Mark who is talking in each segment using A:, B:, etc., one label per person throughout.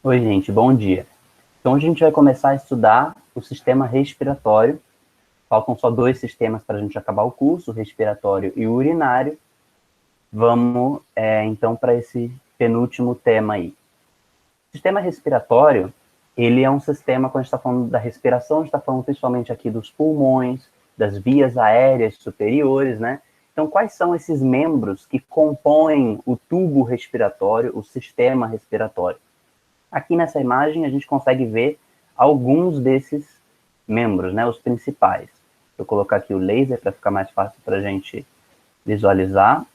A: Oi, gente, bom dia. Então, hoje a gente vai começar a estudar o sistema respiratório. Faltam só dois sistemas para a gente acabar o curso, o respiratório e o urinário. Vamos, então, para esse penúltimo tema aí. O sistema respiratório, ele é um sistema, quando a gente está falando da respiração, a gente está falando principalmente aqui dos pulmões, das vias aéreas superiores, né? Então, quais são esses membros que compõem o tubo respiratório, o sistema respiratório? Aqui nessa imagem a gente consegue ver alguns desses membros, né, os principais. Vou colocar aqui o laser para ficar mais fácil para a gente visualizar.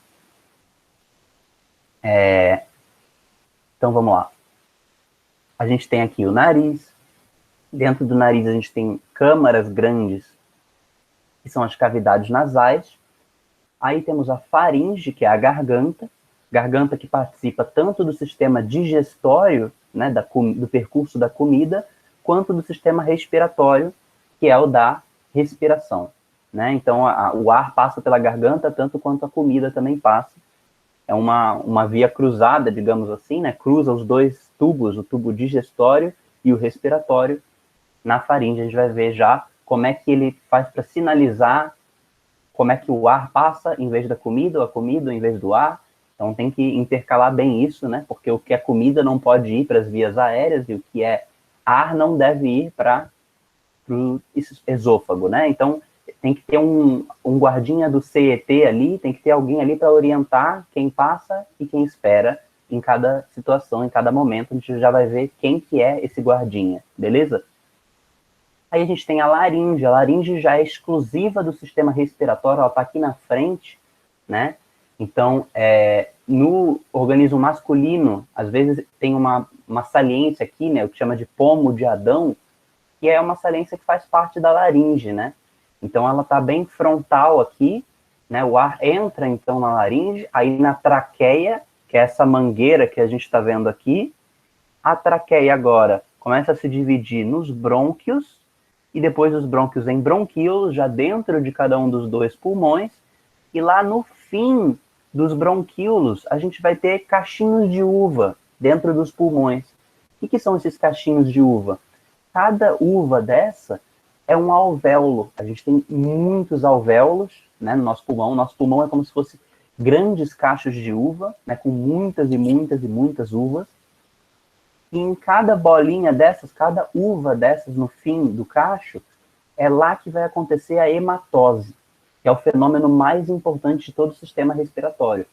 A: Então vamos lá. A gente tem aqui o nariz. Dentro do nariz a gente tem câmaras grandes, que são as cavidades nasais. Aí temos a faringe, que é a garganta que participa tanto do sistema digestório, né, do percurso da comida, quanto do sistema respiratório, que é o da respiração. Né? Então, o ar passa pela garganta tanto quanto a comida também passa. É uma via cruzada, digamos assim, né? Cruza os dois tubos, o tubo digestório e o respiratório. Na faringe a gente vai ver já como é que ele faz para sinalizar como é que o ar passa em vez da comida, ou a comida em vez do ar. Então tem que intercalar bem isso, né? Porque o que é comida não pode ir para as vias aéreas e o que é ar não deve ir para o esôfago, né? Então tem que ter um guardinha do CET ali, tem que ter alguém ali para orientar quem passa e quem espera em cada situação, em cada momento. A gente já vai ver quem que é esse guardinha, beleza? Aí a gente tem a laringe já é exclusiva do sistema respiratório, ela está aqui na frente, né? Então, no organismo masculino, às vezes tem uma saliência aqui, né, o que chama de pomo de Adão, que é uma saliência que faz parte da laringe, né? Então, ela está bem frontal aqui, né? O ar entra, então, na laringe, aí na traqueia, que é essa mangueira que a gente está vendo aqui, a traqueia agora começa a se dividir nos brônquios, e depois os brônquios em bronquíolos, já dentro de cada um dos dois pulmões, e lá no fim dos bronquíolos, a gente vai ter cachinhos de uva dentro dos pulmões. O que são esses cachinhos de uva? Cada uva dessa é um alvéolo. A gente tem muitos alvéolos, né, no nosso pulmão. Nosso pulmão é como se fosse grandes cachos de uva, né, com muitas e muitas e muitas uvas. E em cada bolinha dessas, cada uva dessas no fim do cacho, é lá que vai acontecer a hematose, que é o fenômeno mais importante de todo o sistema respiratório.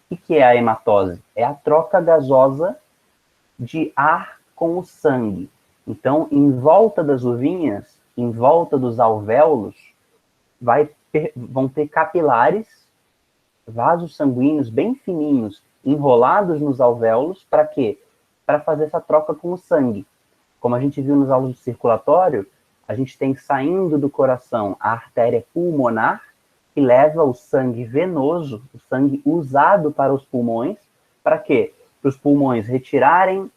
A: O que é a hematose? É a troca gasosa de ar com o sangue. Então, em volta das uvinhas, em volta dos alvéolos, vão ter capilares, vasos sanguíneos bem fininhos, enrolados nos alvéolos, para quê? Para fazer essa troca com o sangue. Como a gente viu nos aulas de circulatório, a gente tem saindo do coração a artéria pulmonar, que leva o sangue venoso, o sangue usado para os pulmões, para quê? Para os pulmões retirarem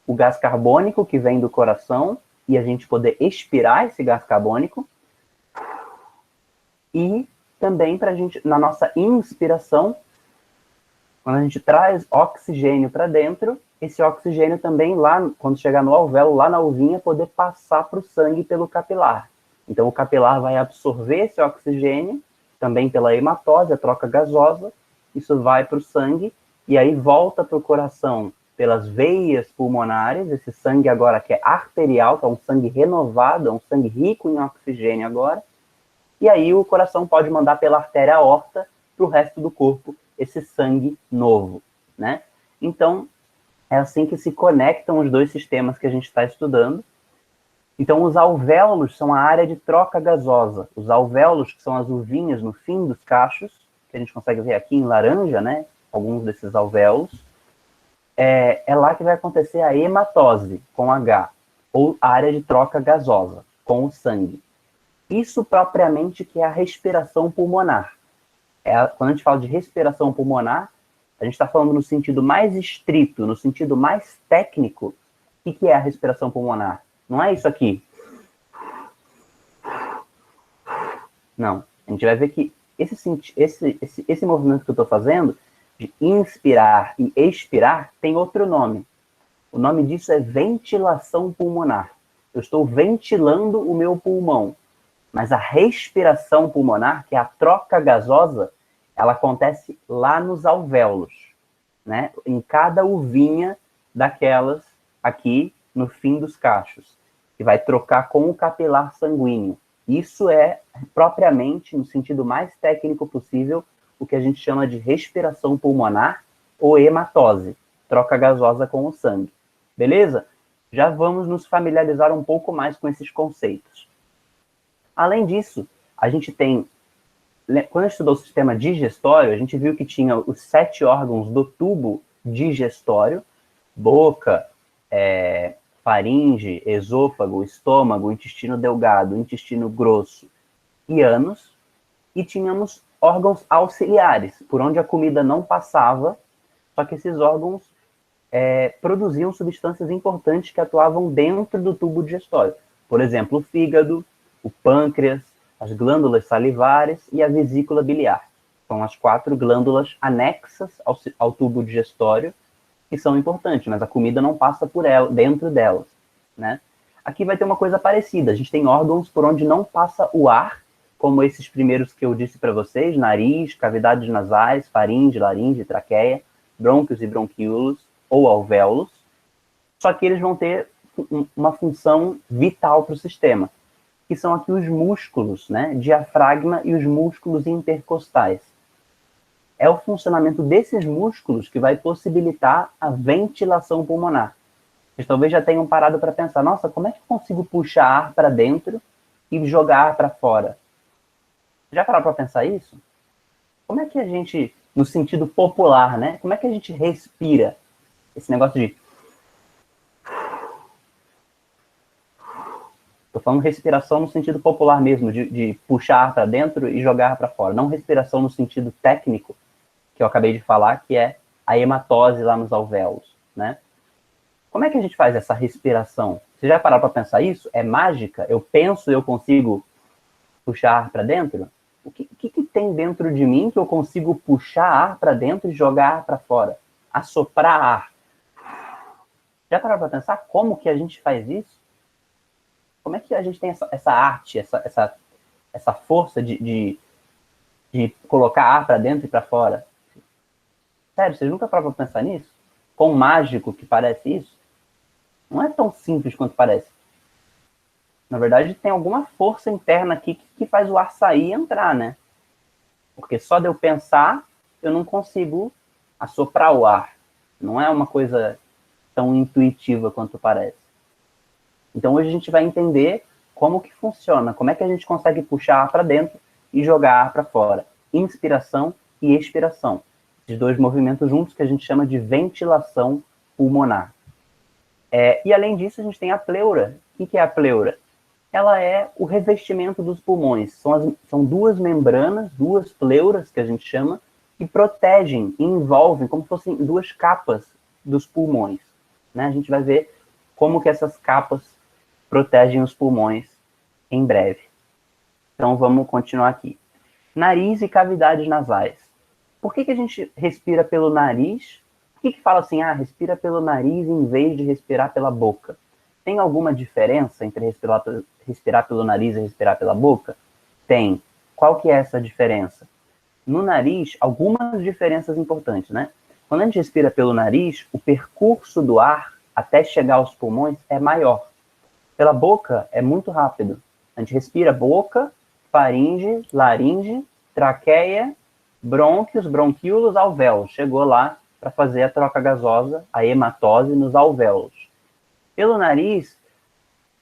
A: o gás carbônico que vem do coração e a gente poder expirar esse gás carbônico, e também para a gente, na nossa inspiração, quando a gente traz oxigênio para dentro, esse oxigênio também lá, quando chegar no alvéolo, lá na uvinha, poder passar para o sangue pelo capilar. Então o capilar vai absorver esse oxigênio, também pela hematose, a troca gasosa, isso vai para o sangue, e aí volta para o coração pelas veias pulmonares, esse sangue agora que é arterial, que é um sangue renovado, é um sangue rico em oxigênio agora, e aí o coração pode mandar pela artéria aorta para o resto do corpo esse sangue novo, né? Então, é assim que se conectam os dois sistemas que a gente está estudando. Então, os alvéolos são a área de troca gasosa. Os alvéolos, que são as uvinhas no fim dos cachos, que a gente consegue ver aqui em laranja, né? Alguns desses alvéolos. É lá que vai acontecer a hematose, com H, ou a área de troca gasosa, com o sangue. Isso propriamente que é a respiração pulmonar. Quando a gente fala de respiração pulmonar, a gente está falando no sentido mais estrito, no sentido mais técnico. O que é a respiração pulmonar? Não é isso aqui. Não. A gente vai ver que esse movimento que eu estou fazendo, de inspirar e expirar, tem outro nome. O nome disso é ventilação pulmonar. Eu estou ventilando o meu pulmão. Mas a respiração pulmonar, que é a troca gasosa, ela acontece lá nos alvéolos, né? Em cada uvinha daquelas aqui no fim dos cachos, que vai trocar com o capilar sanguíneo. Isso é, propriamente, no sentido mais técnico possível, o que a gente chama de respiração pulmonar ou hematose, troca gasosa com o sangue. Beleza? Já vamos nos familiarizar um pouco mais com esses conceitos. Além disso, a gente tem, quando a gente estudou o sistema digestório, a gente viu que tinha os 7 órgãos do tubo digestório: boca, faringe, esôfago, estômago, intestino delgado, intestino grosso e ânus. E tínhamos órgãos auxiliares, por onde a comida não passava, só que esses órgãos produziam substâncias importantes que atuavam dentro do tubo digestório. Por exemplo, o fígado, o pâncreas, as glândulas salivares e a vesícula biliar. São as 4 glândulas anexas ao tubo digestório, que são importantes, mas a comida não passa por dentro delas, né? Aqui vai ter uma coisa parecida. A gente tem órgãos por onde não passa o ar, como esses primeiros que eu disse para vocês: nariz, cavidades nasais, faringe, laringe, traqueia, brônquios e bronquíolos ou alvéolos. Só que eles vão ter uma função vital para o sistema, que são aqui os músculos, né? Diafragma e os músculos intercostais. É o funcionamento desses músculos que vai possibilitar a ventilação pulmonar. Vocês talvez já tenham parado para pensar: nossa, como é que eu consigo puxar ar para dentro e jogar ar para fora? Já pararam para pensar isso? Como é que a gente, no sentido popular, né? Como é que a gente respira? Esse negócio de... Estou falando respiração no sentido popular mesmo, de puxar ar para dentro e jogar ar para fora. Não respiração no sentido técnico, que eu acabei de falar, que é a hematose lá nos alvéolos, né? Como é que a gente faz essa respiração? Você já parou para pensar isso? É mágica? Eu penso e eu consigo puxar ar para dentro? O que tem dentro de mim que eu consigo puxar ar para dentro e jogar ar para fora? Assoprar ar. Já parou para pensar como que a gente faz isso? Como é que a gente tem essa arte, essa força de colocar ar para dentro e para fora? Sério, vocês nunca pararam para pensar nisso? Quão mágico que parece isso? Não é tão simples quanto parece. Na verdade, tem alguma força interna aqui que faz o ar sair e entrar, né? Porque só de eu pensar, eu não consigo assoprar o ar. Não é uma coisa tão intuitiva quanto parece. Então, hoje a gente vai entender como que funciona, como é que a gente consegue puxar ar para dentro e jogar ar para fora. Inspiração e expiração. Esses 2 movimentos juntos que a gente chama de ventilação pulmonar. E além disso, a gente tem a pleura. O que é a pleura? Ela é o revestimento dos pulmões. São 2 membranas, 2 pleuras, que a gente chama, que protegem e envolvem, como se fossem 2 capas dos pulmões, né? A gente vai ver como que essas capas protegem os pulmões em breve. Então, vamos continuar aqui. Nariz e cavidades nasais. Por que a gente respira pelo nariz? Por que fala assim, respira pelo nariz em vez de respirar pela boca? Tem alguma diferença entre respirar pelo nariz e respirar pela boca? Tem. Qual que é essa diferença? No nariz, algumas diferenças importantes, né? Quando a gente respira pelo nariz, o percurso do ar até chegar aos pulmões é maior. Pela boca é muito rápido. A gente respira boca, faringe, laringe, traqueia, brônquios, bronquíolos, alvéolos. Chegou lá para fazer a troca gasosa, a hematose nos alvéolos. Pelo nariz,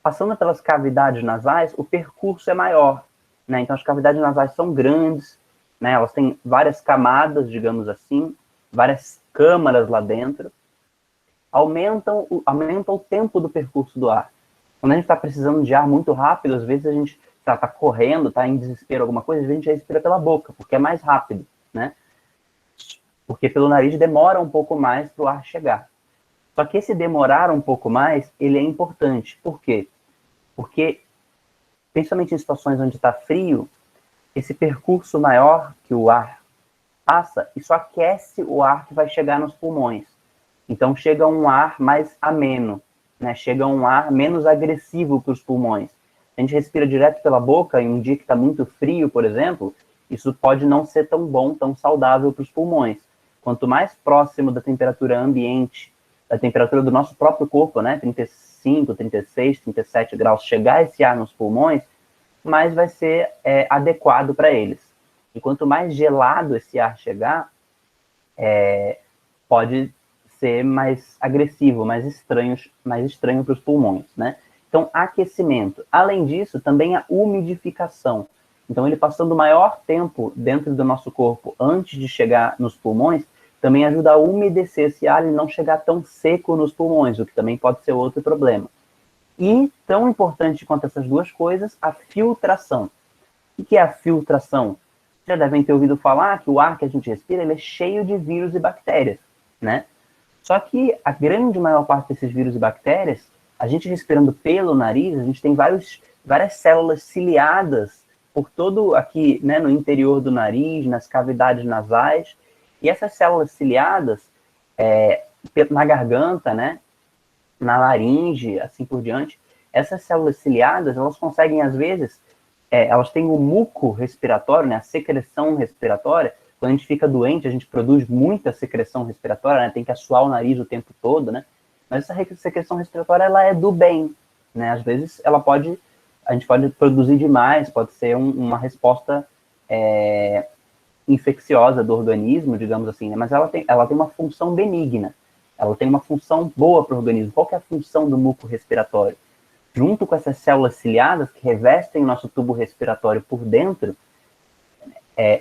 A: passando pelas cavidades nasais, o percurso é maior, né? Então, as cavidades nasais são grandes, né? Elas têm várias camadas, digamos assim, várias câmaras lá dentro. Aumenta o tempo do percurso do ar. Quando a gente está precisando de ar muito rápido, às vezes a gente está correndo, está em desespero, alguma coisa, às vezes a gente respira pela boca, porque é mais rápido, né? Porque pelo nariz demora um pouco mais para o ar chegar. Só que esse demorar um pouco mais, ele é importante. Por quê? Porque, principalmente em situações onde está frio, esse percurso maior que o ar passa, isso aquece o ar que vai chegar nos pulmões. Então chega um ar mais ameno, né? Chega um ar menos agressivo para os pulmões. A gente respira direto pela boca em um dia que está muito frio, por exemplo, isso pode não ser tão bom, tão saudável para os pulmões. Quanto mais próximo da temperatura ambiente, da temperatura do nosso próprio corpo, né? 35, 36, 37 graus, chegar esse ar nos pulmões, mais vai ser adequado para eles. E quanto mais gelado esse ar chegar, pode ser mais agressivo, mais estranho para os pulmões, né? Então, aquecimento. Além disso, também a umidificação. Então, ele passando maior tempo dentro do nosso corpo antes de chegar nos pulmões, também ajuda a umedecer esse ar e não chegar tão seco nos pulmões, o que também pode ser outro problema. E, tão importante quanto essas duas coisas, a filtração. O que é a filtração? Já devem ter ouvido falar que o ar que a gente respira ele é cheio de vírus e bactérias, né? Só que a grande maior parte desses vírus e bactérias, a gente respirando pelo nariz, a gente tem várias células ciliadas por todo aqui, né, no interior do nariz, nas cavidades nasais. E essas células ciliadas, na garganta, né, na laringe, assim por diante, essas células ciliadas, elas conseguem, às vezes, elas têm o muco respiratório, né, a secreção respiratória. Quando a gente fica doente, a gente produz muita secreção respiratória, né, tem que assoar o nariz o tempo todo, né, mas essa secreção respiratória, ela é do bem, né, às vezes a gente pode produzir demais, pode ser uma resposta infecciosa do organismo, digamos assim, né, mas ela tem uma função benigna, ela tem uma função boa para o organismo. Qual que é a função do muco respiratório? Junto com essas células ciliadas que revestem o nosso tubo respiratório por dentro,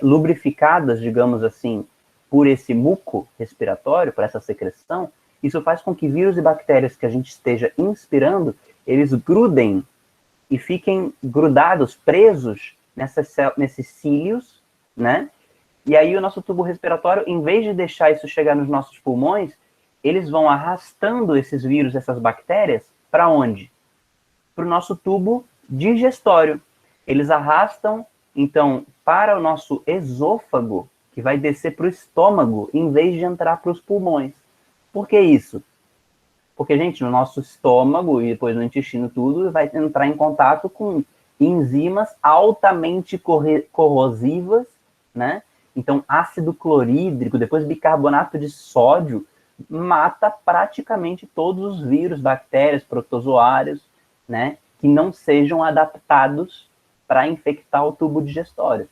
A: lubrificadas, digamos assim, por esse muco respiratório, por essa secreção, isso faz com que vírus e bactérias que a gente esteja inspirando, eles grudem e fiquem grudados, presos nesses cílios, né? E aí o nosso tubo respiratório, em vez de deixar isso chegar nos nossos pulmões, eles vão arrastando esses vírus, essas bactérias, para onde? Para o nosso tubo digestório. Eles arrastam, então, para o nosso esôfago, que vai descer para o estômago, em vez de entrar para os pulmões. Por que isso? Porque, gente, no nosso estômago e depois no intestino tudo, vai entrar em contato com enzimas altamente corrosivas, né? Então, ácido clorídrico, depois bicarbonato de sódio, mata praticamente todos os vírus, bactérias, protozoários, né, que não sejam adaptados para infectar o tubo digestório.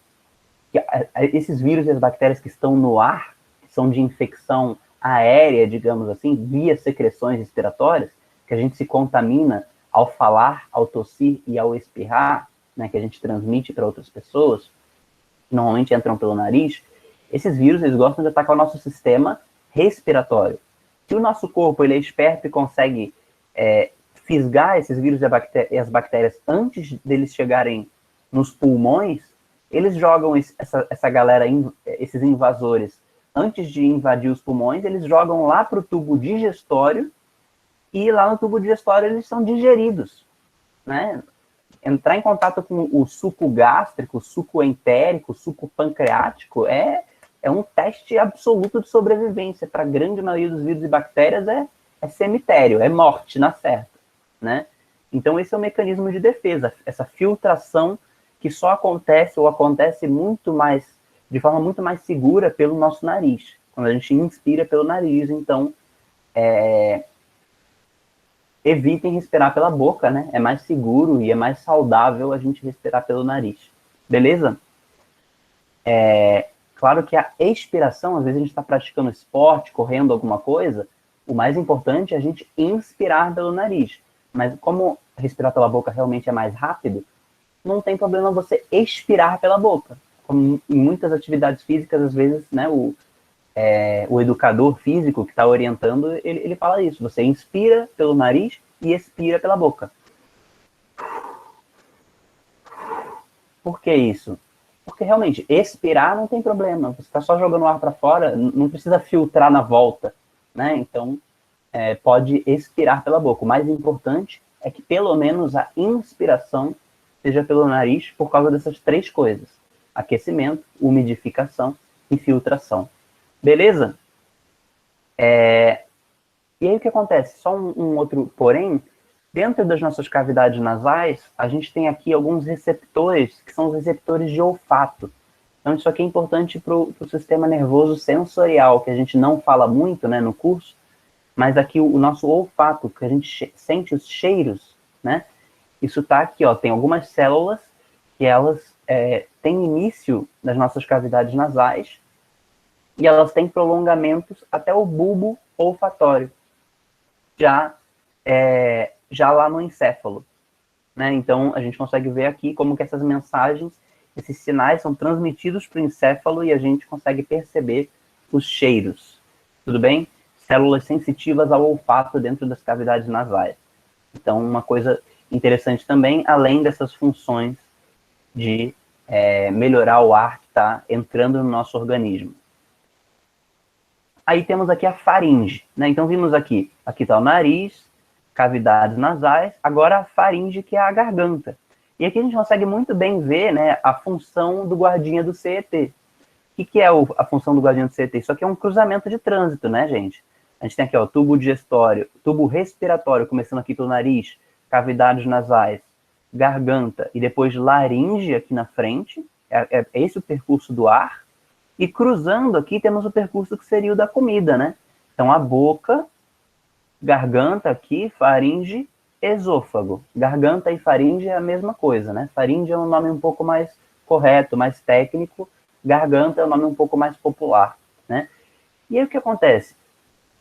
A: Esses vírus e as bactérias que estão no ar, que são de infecção aérea, digamos assim, via secreções respiratórias, que a gente se contamina ao falar, ao tossir e ao espirrar, né, que a gente transmite para outras pessoas, que normalmente entram pelo nariz, esses vírus eles gostam de atacar o nosso sistema respiratório. Se o nosso corpo ele é esperto e consegue fisgar esses vírus e as bactérias antes deles chegarem nos pulmões, eles jogam essa galera, esses invasores, antes de invadir os pulmões, eles jogam lá para o tubo digestório e lá no tubo digestório eles são digeridos, né? Entrar em contato com o suco gástrico, o suco entérico, o suco pancreático é um teste absoluto de sobrevivência. Para a grande maioria dos vírus e bactérias é cemitério, é morte na certa, né? Então esse é o mecanismo de defesa, essa filtração que só acontece ou acontece muito mais, de forma muito mais segura pelo nosso nariz, quando a gente inspira pelo nariz. Então evitem respirar pela boca, né? É mais seguro e é mais saudável a gente respirar pelo nariz. Beleza? Claro que a expiração, às vezes a gente está praticando esporte, correndo alguma coisa, o mais importante é a gente inspirar pelo nariz. Mas como respirar pela boca realmente é mais rápido, não tem problema você expirar pela boca. Como em muitas atividades físicas, às vezes, né, o educador físico que está orientando, ele fala isso. Você inspira pelo nariz e expira pela boca. Por que isso? Porque realmente, expirar não tem problema. Você está só jogando o ar para fora, não precisa filtrar na volta, né? Então, pode expirar pela boca. O mais importante é que pelo menos a inspiração seja pelo nariz por causa dessas três coisas: aquecimento, umidificação e filtração. Beleza? E aí o que acontece? Só um outro porém, dentro das nossas cavidades nasais, a gente tem aqui alguns receptores, que são os receptores de olfato. Então isso aqui é importante para o sistema nervoso sensorial, que a gente não fala muito, né, no curso, mas aqui o nosso olfato, que a gente sente os cheiros, né? Isso tá aqui, ó, tem algumas células que elas têm início nas nossas cavidades nasais e elas têm prolongamentos até o bulbo olfatório, já lá no encéfalo, né? Então a gente consegue ver aqui como que essas mensagens, esses sinais são transmitidos para o encéfalo e a gente consegue perceber os cheiros, tudo bem? Células sensitivas ao olfato dentro das cavidades nasais. Então, uma coisa interessante também, além dessas funções de melhorar o ar que está entrando no nosso organismo. Aí temos aqui a faringe, né? Então vimos aqui está o nariz, cavidades nasais, agora a faringe, que é a garganta. E aqui a gente consegue muito bem ver, né, a função do guardinha do CET. O que é a função do guardinha do CET? Isso aqui é um cruzamento de trânsito, né, gente? A gente tem aqui, ó, tubo digestório, tubo respiratório, começando aqui pelo nariz, cavidades nasais, garganta e depois laringe aqui na frente. É esse o percurso do ar. E cruzando aqui temos o percurso que seria o da comida, né? Então a boca, garganta aqui, faringe, esôfago. Garganta e faringe é a mesma coisa, né? Faringe é um nome um pouco mais correto, mais técnico. Garganta é um nome um pouco mais popular, né? E aí o que acontece?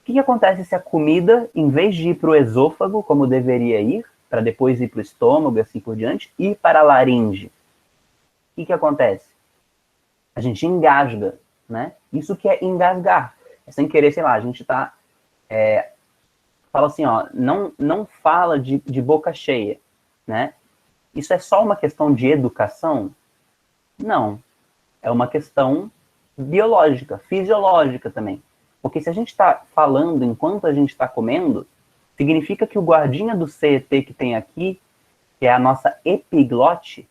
A: O que acontece se a comida, em vez de ir para o esôfago, como deveria ir, para depois ir para o estômago e assim por diante, ir para a laringe? O que acontece? A gente engasga, né? Isso que é engasgar. É sem querer, sei lá, a gente tá... fala assim, ó, não fala de boca cheia, né? Isso é só uma questão de educação? Não. É uma questão biológica, fisiológica também. Porque se a gente está falando enquanto a gente está comendo, significa que o guardinha do CET que tem aqui, que é a nossa epiglote,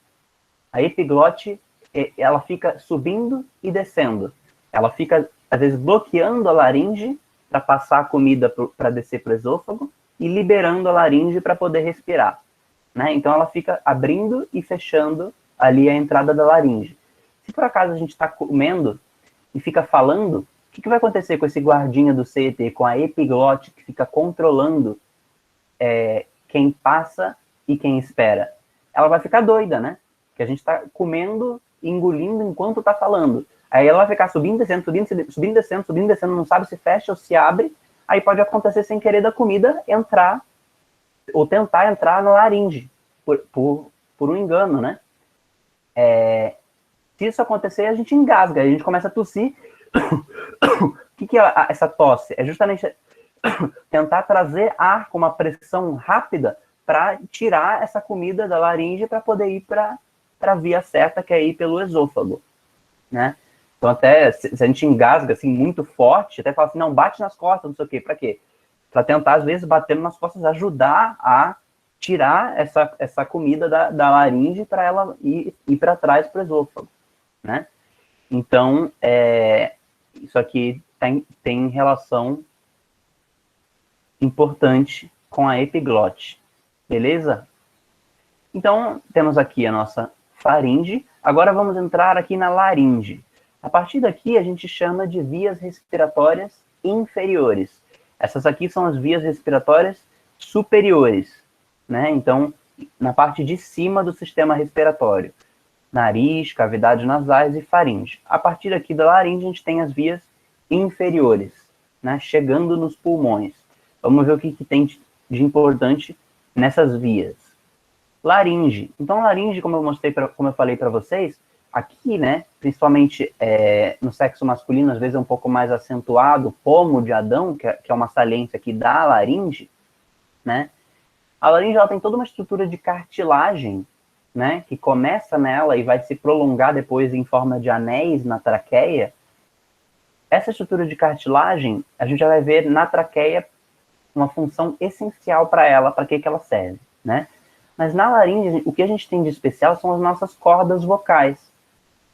A: a epiglote, ela fica subindo e descendo. Ela fica, às vezes, bloqueando a laringe para passar a comida para descer para o esôfago e liberando a laringe para poder respirar, né? Então ela fica abrindo e fechando ali a entrada da laringe. Se por acaso a gente está comendo e fica falando, o que vai acontecer com esse guardinha do CET, com a epiglote que fica controlando quem passa e quem espera? Ela vai ficar doida, né? Que a gente está comendo e engolindo enquanto está falando. Aí ela vai ficar subindo, descendo, subindo, descendo, não sabe se fecha ou se abre. Aí pode acontecer sem querer da comida entrar, ou tentar entrar na laringe, por um engano, né? Se isso acontecer, a gente engasga, a gente começa a tossir. O que é essa tosse? É justamente tentar trazer ar com uma pressão rápida para tirar essa comida da laringe para poder ir para a via certa, que é ir pelo esôfago, né? Então até se a gente engasga assim muito forte, até fala assim, não, bate nas costas, não sei o quê, para quê? Para tentar, às vezes, batendo nas costas, ajudar a tirar essa comida da laringe para ela ir para trás para o esôfago, né? Então, isso aqui tem relação importante com a epiglote, beleza? Então, temos aqui a nossa faringe. Agora vamos entrar aqui na laringe. A partir daqui, a gente chama de vias respiratórias inferiores. Essas aqui são as vias respiratórias superiores, né? Então, na parte de cima do sistema respiratório. Nariz, cavidades nasais e faringe. A partir aqui da laringe, a gente tem as vias inferiores, né? Chegando nos pulmões. Vamos ver o que tem de importante nessas vias. Laringe. Então, laringe, como eu falei para vocês, aqui, né, principalmente no sexo masculino, às vezes é um pouco mais acentuado, pomo de Adão, que é uma saliência aqui da laringe, né? A laringe, ela tem toda uma estrutura de cartilagem, né, que começa nela e vai se prolongar depois em forma de anéis na traqueia. Essa estrutura de cartilagem, a gente já vai ver na traqueia uma função essencial para ela, para que ela serve, né? Mas na laringe, o que a gente tem de especial são as nossas cordas vocais.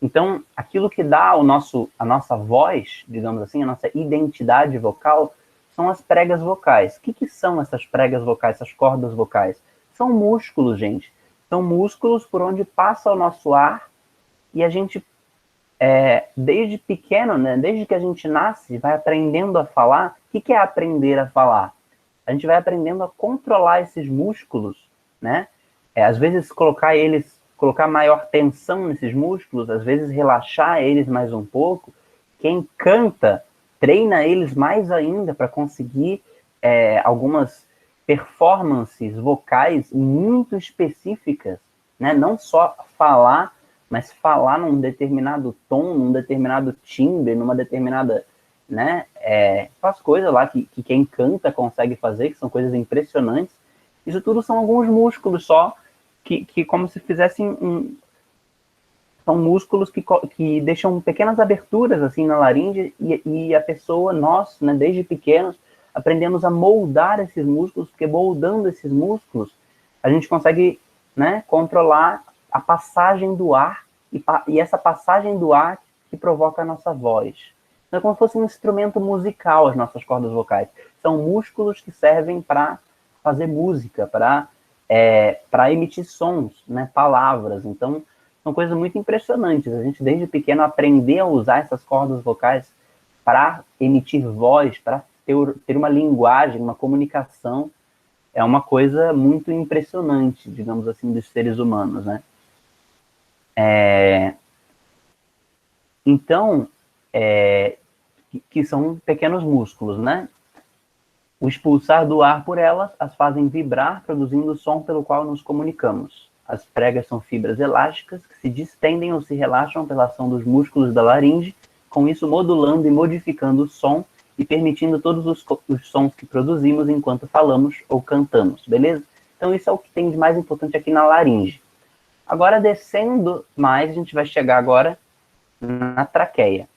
A: Então, aquilo que dá a nossa voz, digamos assim, a nossa identidade vocal, são as pregas vocais. O que são essas pregas vocais, essas cordas vocais? São músculos, gente. São músculos por onde passa o nosso ar e a gente, desde pequeno, né, desde que a gente nasce, vai aprendendo a falar. O que é aprender a falar? A gente vai aprendendo a controlar esses músculos, né? Às vezes colocar maior tensão nesses músculos, às vezes relaxar eles mais um pouco. Quem canta treina eles mais ainda para conseguir algumas performances vocais muito específicas, né? Não só falar, mas falar num determinado tom, num determinado timbre, numa determinada, né? As coisas lá que quem canta consegue fazer, que são coisas impressionantes. Isso tudo são alguns músculos só, que como se fizessem são músculos que deixam pequenas aberturas assim na laringe e a pessoa, nós, né, desde pequenos, aprendemos a moldar esses músculos, porque moldando esses músculos, a gente consegue, né, controlar a passagem do ar e essa passagem do ar que provoca a nossa voz. Então, é como se fosse um instrumento musical as nossas cordas vocais. São músculos que servem para fazer música, para emitir sons, né, palavras. Então, são coisas muito impressionantes. A gente, desde pequeno, aprender a usar essas cordas vocais para emitir voz, para ter uma linguagem, uma comunicação, é uma coisa muito impressionante, digamos assim, dos seres humanos, né? Então, que são pequenos músculos, né? O expulsar do ar por elas as fazem vibrar, produzindo o som pelo qual nos comunicamos. As pregas são fibras elásticas que se distendem ou se relaxam pela ação dos músculos da laringe, com isso modulando e modificando o som e permitindo todos os sons que produzimos enquanto falamos ou cantamos, beleza? Então isso é o que tem de mais importante aqui na laringe. Agora, descendo mais, a gente vai chegar agora na traqueia.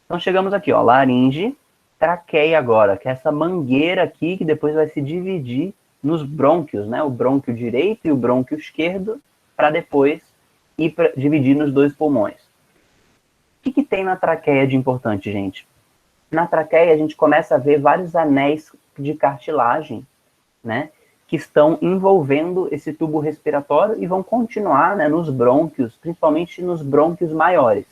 A: Então chegamos aqui, ó, laringe, traqueia agora, que é essa mangueira aqui que depois vai se dividir nos brônquios, né? O brônquio direito e o brônquio esquerdo, para depois dividir nos dois pulmões. O que tem na traqueia de importante, gente? Na traqueia a gente começa a ver vários anéis de cartilagem, né? Que estão envolvendo esse tubo respiratório e vão continuar, né, nos brônquios, principalmente nos brônquios maiores.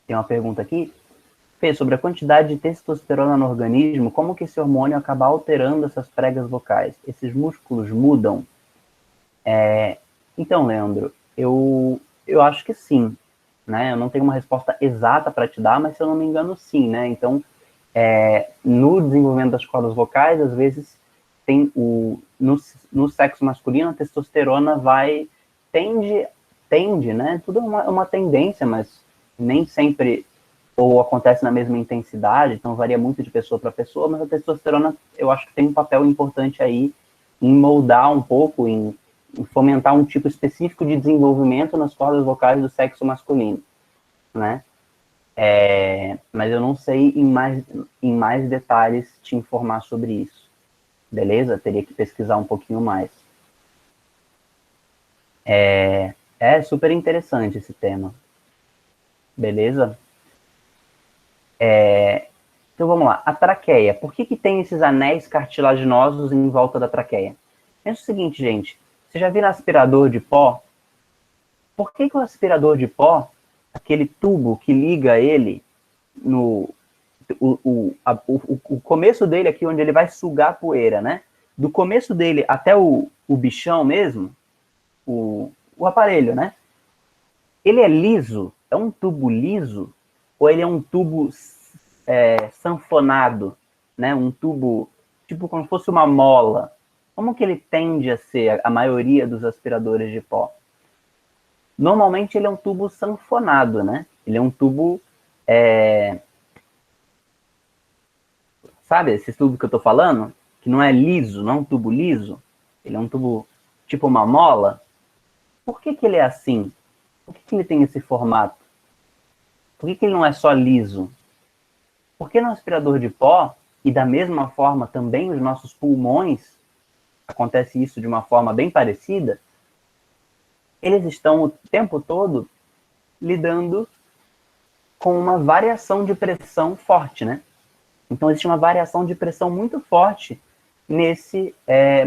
A: Tem uma pergunta aqui. Fê, sobre a quantidade de testosterona no organismo, como que esse hormônio acaba alterando essas pregas vocais? Esses músculos mudam? Então, Leandro, eu acho que sim, né? Eu não tenho uma resposta exata para te dar, mas se eu não me engano, sim, né? Então, no desenvolvimento das cordas vocais, às vezes tem no sexo masculino a testosterona tende, né? Tudo é uma tendência, mas nem sempre ou acontece na mesma intensidade, então varia muito de pessoa para pessoa, mas a testosterona eu acho que tem um papel importante aí em moldar um pouco, em fomentar um tipo específico de desenvolvimento nas cordas vocais do sexo masculino, né? Mas eu não sei em mais detalhes te informar sobre isso, beleza? Teria que pesquisar um pouquinho mais. É super interessante esse tema, beleza? Então vamos lá, a traqueia. Por que tem esses anéis cartilaginosos em volta da traqueia? Pensa o seguinte, gente. Você já viu aspirador de pó? Por que o aspirador de pó, aquele tubo que liga ele o começo dele aqui, onde ele vai sugar a poeira, né? Do começo dele até o bichão mesmo, o aparelho, né? Ele é liso? É um tubo liso? Ou ele é um tubo sanfonado, né? Um tubo tipo como se fosse uma mola? Como que ele tende a ser a maioria dos aspiradores de pó? Normalmente ele é um tubo sanfonado, né? Ele é um tubo... Sabe esse tubo que eu tô falando? Que não é liso, não é um tubo liso. Ele é um tubo tipo uma mola. Por que ele é assim? Por que ele tem esse formato? Por que ele não é só liso? Porque no aspirador de pó, e da mesma forma também os nossos pulmões, acontece isso de uma forma bem parecida, eles estão o tempo todo lidando com uma variação de pressão forte, né? Então, existe uma variação de pressão muito forte nesse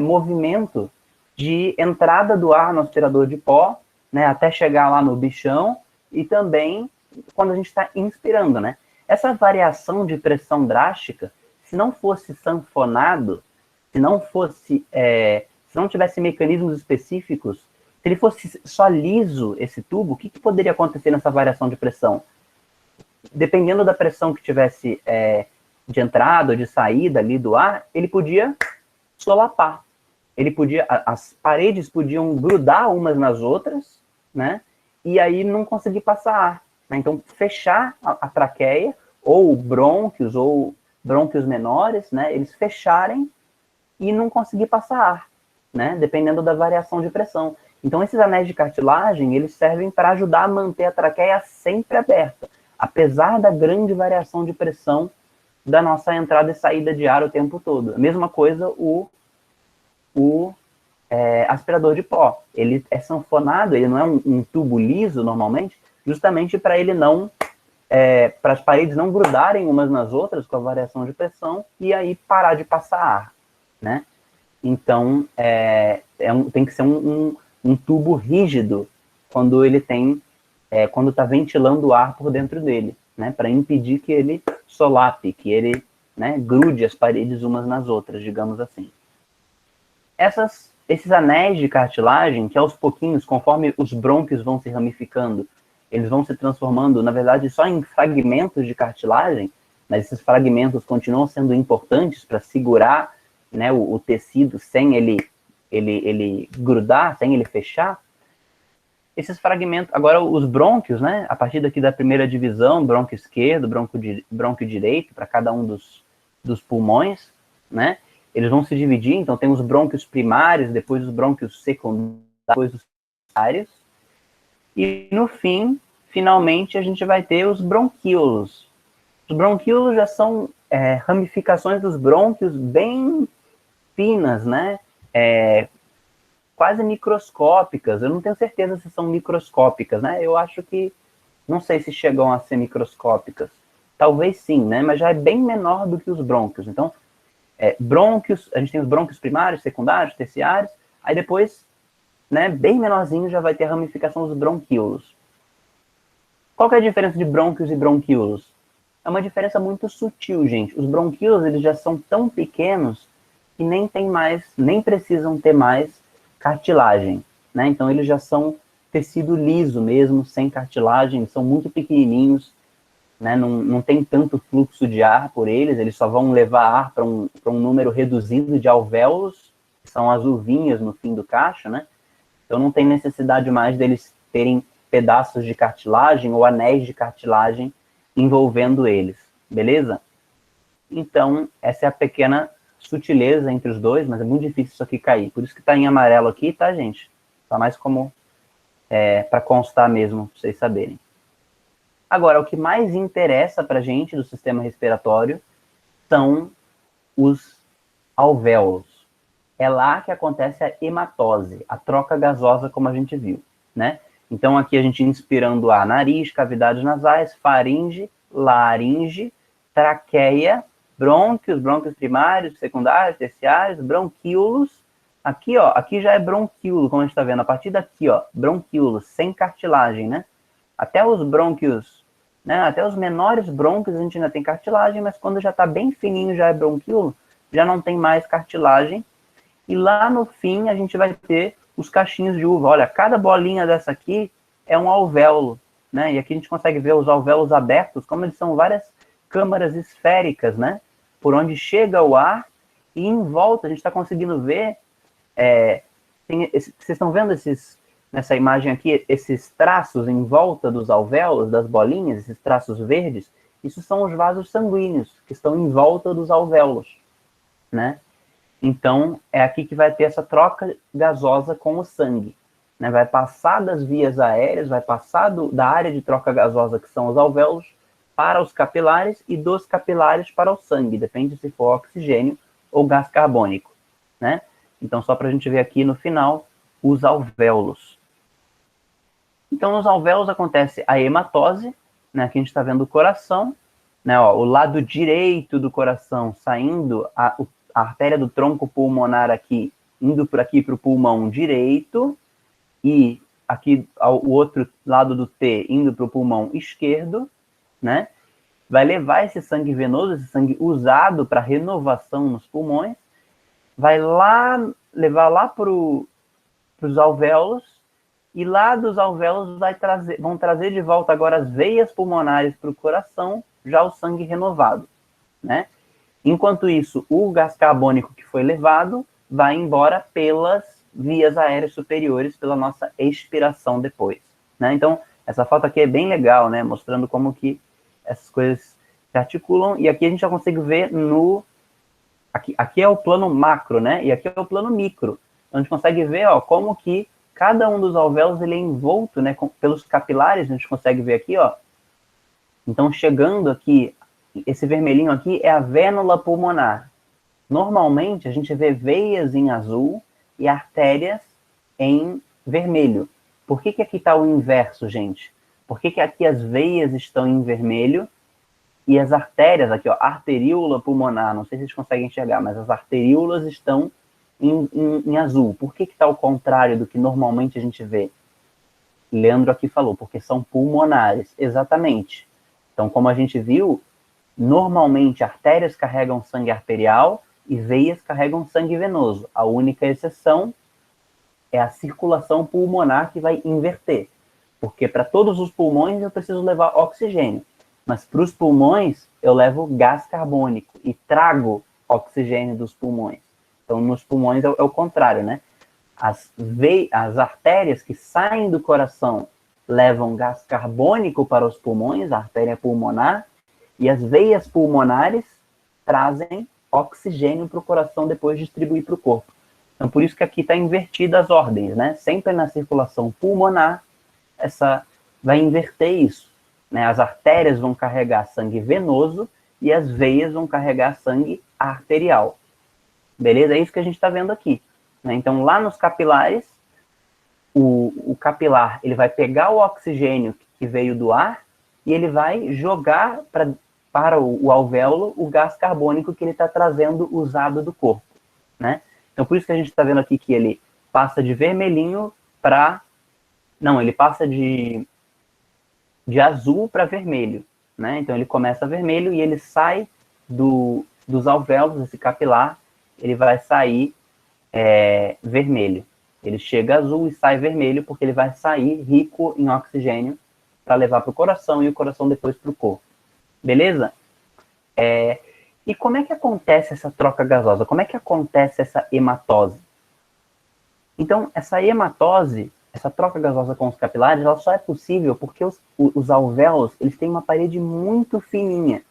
A: movimento de entrada do ar no aspirador de pó, né, até chegar lá no bichão, e também quando a gente está inspirando, né? Essa variação de pressão drástica, se não fosse sanfonado, se não tivesse mecanismos específicos, se ele fosse só liso, esse tubo, o que poderia acontecer nessa variação de pressão? Dependendo da pressão que tivesse de entrada ou de saída ali do ar, ele podia solapar. As paredes podiam grudar umas nas outras, né? E aí não conseguir passar ar. Né? Então, fechar a traqueia, ou brônquios menores, né? Eles fecharem e não conseguir passar ar, né? Dependendo da variação de pressão. Então, esses anéis de cartilagem, eles servem para ajudar a manter a traqueia sempre aberta, apesar da grande variação de pressão da nossa entrada e saída de ar o tempo todo. A mesma coisa o aspirador de pó. Ele é sanfonado, ele não é um tubo liso normalmente, justamente para ele não, para as paredes não grudarem umas nas outras com a variação de pressão e aí parar de passar ar, né? Então, tem que ser um tubo rígido quando ele quando está ventilando o ar por dentro dele, né? Para impedir que ele solape, que ele, né, grude as paredes umas nas outras, digamos assim. Esses anéis de cartilagem, que aos pouquinhos, conforme os brônquios vão se ramificando, eles vão se transformando, na verdade, só em fragmentos de cartilagem, mas esses fragmentos continuam sendo importantes para segurar, né, o tecido sem ele grudar, sem ele fechar. Esses fragmentos, agora os brônquios, né, a partir daqui da primeira divisão, brônquio esquerdo, brônquio direito, para cada um dos pulmões, né, eles vão se dividir, então tem os brônquios primários, depois os brônquios secundários, depois os secundários, e no fim, finalmente, a gente vai ter os bronquíolos. Os bronquíolos já são ramificações dos brônquios bem finas, né, quase microscópicas. Eu não tenho certeza se são microscópicas, né, eu acho que, não sei se chegam a ser microscópicas, talvez sim, né, mas já é bem menor do que os brônquios. Então, brônquios, a gente tem os brônquios primários, secundários, terciários, aí depois, né, bem menorzinho, já vai ter a ramificação dos bronquíolos. Qual que é a diferença de brônquios e bronquíolos? É uma diferença muito sutil, gente. Os bronquíolos, eles já são tão pequenos que nem precisam ter mais cartilagem, né? Então, eles já são tecido liso mesmo, sem cartilagem, são muito pequenininhos, né? Não tem tanto fluxo de ar por eles só vão levar ar para um número reduzido de alvéolos, que são as uvinhas no fim do cacho, né? Então não tem necessidade mais deles terem pedaços de cartilagem ou anéis de cartilagem envolvendo eles, beleza? Então, essa é a pequena sutileza entre os dois, mas é muito difícil isso aqui cair. Por isso que tá em amarelo aqui, tá, gente? Tá mais como para constar mesmo, pra vocês saberem. Agora, o que mais interessa para a gente do sistema respiratório são os alvéolos. É lá que acontece a hematose, a troca gasosa, como a gente viu, né? Então, aqui a gente inspirando ar, nariz, cavidades nasais, faringe, laringe, traqueia, brônquios primários, secundários, terciários, bronquíolos. Aqui, ó, aqui já é bronquíolo, como a gente está vendo. A partir daqui, ó, bronquíolo, sem cartilagem, né? Até os brônquios, né? Até os menores brônquios a gente ainda tem cartilagem, mas quando já está bem fininho, já é bronquíolo, já não tem mais cartilagem. E lá no fim a gente vai ter os cachinhos de uva. Olha, cada bolinha dessa aqui é um alvéolo, né? E aqui a gente consegue ver os alvéolos abertos, como eles são várias câmaras esféricas, né? Por onde chega o ar e em volta a gente está conseguindo ver. Vocês estão vendo nessa imagem aqui, esses traços em volta dos alvéolos, das bolinhas, esses traços verdes? Isso são os vasos sanguíneos que estão em volta dos alvéolos, né? Então, é aqui que vai ter essa troca gasosa com o sangue, né? Vai passar das vias aéreas, vai passar da área de troca gasosa, que são os alvéolos, para os capilares e dos capilares para o sangue, depende se for oxigênio ou gás carbônico, né? Então, só para a gente ver aqui no final, os alvéolos. Então, nos alvéolos acontece a hematose, né? Aqui a gente está vendo o coração, né? Ó, o lado direito do coração saindo, a artéria do tronco pulmonar aqui, indo por aqui para o pulmão direito, e aqui o outro lado do T indo para o pulmão esquerdo, né? Vai levar esse sangue venoso, esse sangue usado para renovação nos pulmões, vai levar lá para os alvéolos, e lá dos alvéolos vão trazer de volta agora as veias pulmonares para o coração, já o sangue renovado, né? Enquanto isso, o gás carbônico que foi levado vai embora pelas vias aéreas superiores, pela nossa expiração depois, né? Então, essa foto aqui é bem legal, né? Mostrando como que essas coisas se articulam, e aqui a gente já consegue ver aqui é o plano macro, né? E aqui é o plano micro. Então, a gente consegue ver, ó, como que cada um dos alvéolos ele é envolto, né, pelos capilares, a gente consegue ver aqui, ó. Então, chegando aqui, esse vermelhinho aqui é a vênula pulmonar. Normalmente, a gente vê veias em azul e artérias em vermelho. Por que aqui está o inverso, gente? Por que aqui as veias estão em vermelho e as artérias, aqui, ó, arteríola pulmonar, não sei se vocês conseguem enxergar, mas as arteríolas estão em azul. Por que está ao contrário do que normalmente a gente vê? Leandro aqui falou, porque são pulmonares. Exatamente. Então, como a gente viu, normalmente artérias carregam sangue arterial e veias carregam sangue venoso. A única exceção é a circulação pulmonar que vai inverter. Porque para todos os pulmões eu preciso levar oxigênio. Mas para os pulmões eu levo gás carbônico e trago oxigênio dos pulmões. Então, nos pulmões é o contrário, né? As artérias que saem do coração levam gás carbônico para os pulmões, a artéria pulmonar, e as veias pulmonares trazem oxigênio para o coração depois distribuir para o corpo. Então, por isso que aqui está invertida as ordens, né? Sempre na circulação pulmonar, vai inverter isso, né? As artérias vão carregar sangue venoso e as veias vão carregar sangue arterial. Beleza? É isso que a gente está vendo aqui, né? Então, lá nos capilares, o capilar ele vai pegar o oxigênio que veio do ar e ele vai jogar para o alvéolo o gás carbônico que ele está trazendo usado do corpo, né? Então, por isso que a gente está vendo aqui que ele passa de vermelhinho para... Não, ele passa de azul para vermelho, né? Então, ele começa vermelho e ele sai dos alvéolos, esse capilar, ele vai sair vermelho. Ele chega azul e sai vermelho porque ele vai sair rico em oxigênio para levar para o coração e o coração depois para o corpo. Beleza? E como é que acontece essa troca gasosa? Como é que acontece essa hematose? Então, essa hematose, essa troca gasosa com os capilares, ela só é possível porque os alvéolos eles têm uma parede muito fininha,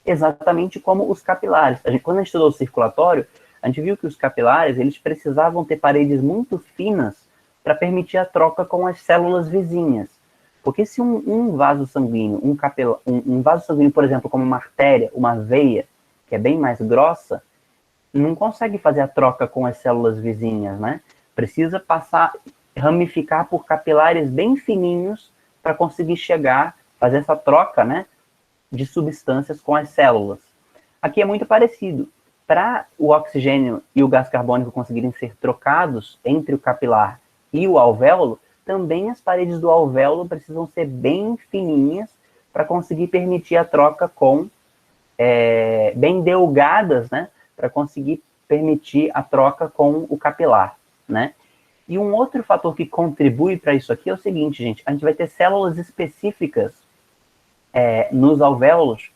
A: exatamente como os capilares. Quando a gente estudou o circulatório, a gente viu que os capilares eles precisavam ter paredes muito finas para permitir a troca com as células vizinhas. Porque se um vaso sanguíneo, um vaso sanguíneo, por exemplo, como uma artéria, uma veia, que é bem mais grossa, não consegue fazer a troca com as células vizinhas, né? Precisa ramificar por capilares bem fininhos para conseguir fazer essa troca, né, de substâncias com as células. Aqui é muito parecido. Para o oxigênio e o gás carbônico conseguirem ser trocados entre o capilar e o alvéolo, também as paredes do alvéolo precisam ser bem fininhas para conseguir permitir a troca bem delgadas, né, para conseguir permitir a troca com o capilar, né? E um outro fator que contribui para isso aqui é o seguinte, gente, a gente vai ter células específicas nos alvéolos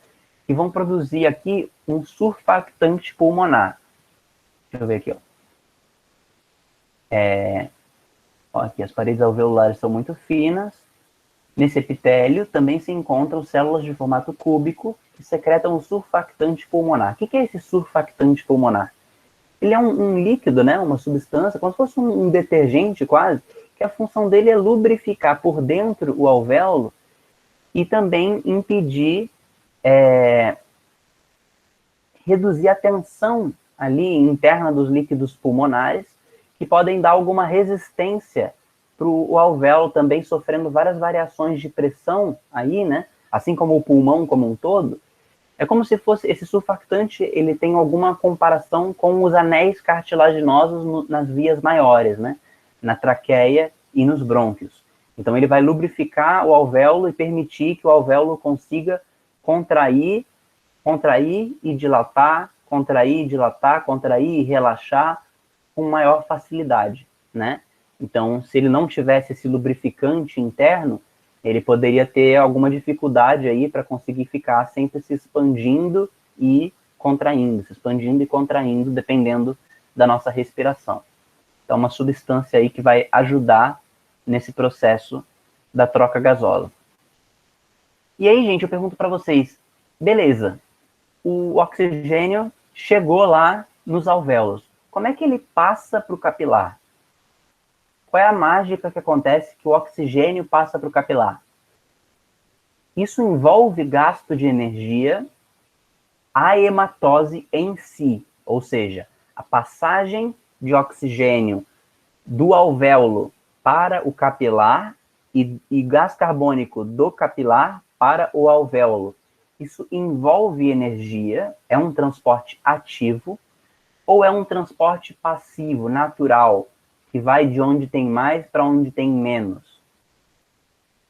A: que vão produzir aqui um surfactante pulmonar. Deixa eu ver aqui, ó. Aqui as paredes alveolares são muito finas. Nesse epitélio também se encontram células de formato cúbico que secretam o surfactante pulmonar. O que é esse surfactante pulmonar? Ele é um líquido, né, uma substância, como se fosse um detergente quase, que a função dele é lubrificar por dentro o alvéolo e também impedir, reduzir a tensão ali interna dos líquidos pulmonares, que podem dar alguma resistência para o alvéolo também sofrendo várias variações de pressão aí, né, assim como o pulmão como um todo, é como se fosse, esse surfactante, ele tem alguma comparação com os anéis cartilaginosos nas vias maiores, né? Na traqueia e nos brônquios. Então ele vai lubrificar o alvéolo e permitir que o alvéolo consiga contrair e dilatar, contrair, dilatar, contrair e relaxar com maior facilidade, né? Então, se ele não tivesse esse lubrificante interno, ele poderia ter alguma dificuldade aí para conseguir ficar sempre se expandindo e contraindo, se expandindo e contraindo, dependendo da nossa respiração. Então, uma substância aí que vai ajudar nesse processo da troca gasosa. E aí, gente, eu pergunto para vocês, beleza, o oxigênio chegou lá nos alvéolos. Como é que ele passa para o capilar? Qual é a mágica que acontece que o oxigênio passa para o capilar? Isso envolve gasto de energia, a hematose em si, ou seja, a passagem de oxigênio do alvéolo para o capilar e gás carbônico do capilar para o alvéolo. Isso envolve energia, é um transporte ativo ou é um transporte passivo, natural, que vai de onde tem mais para onde tem menos?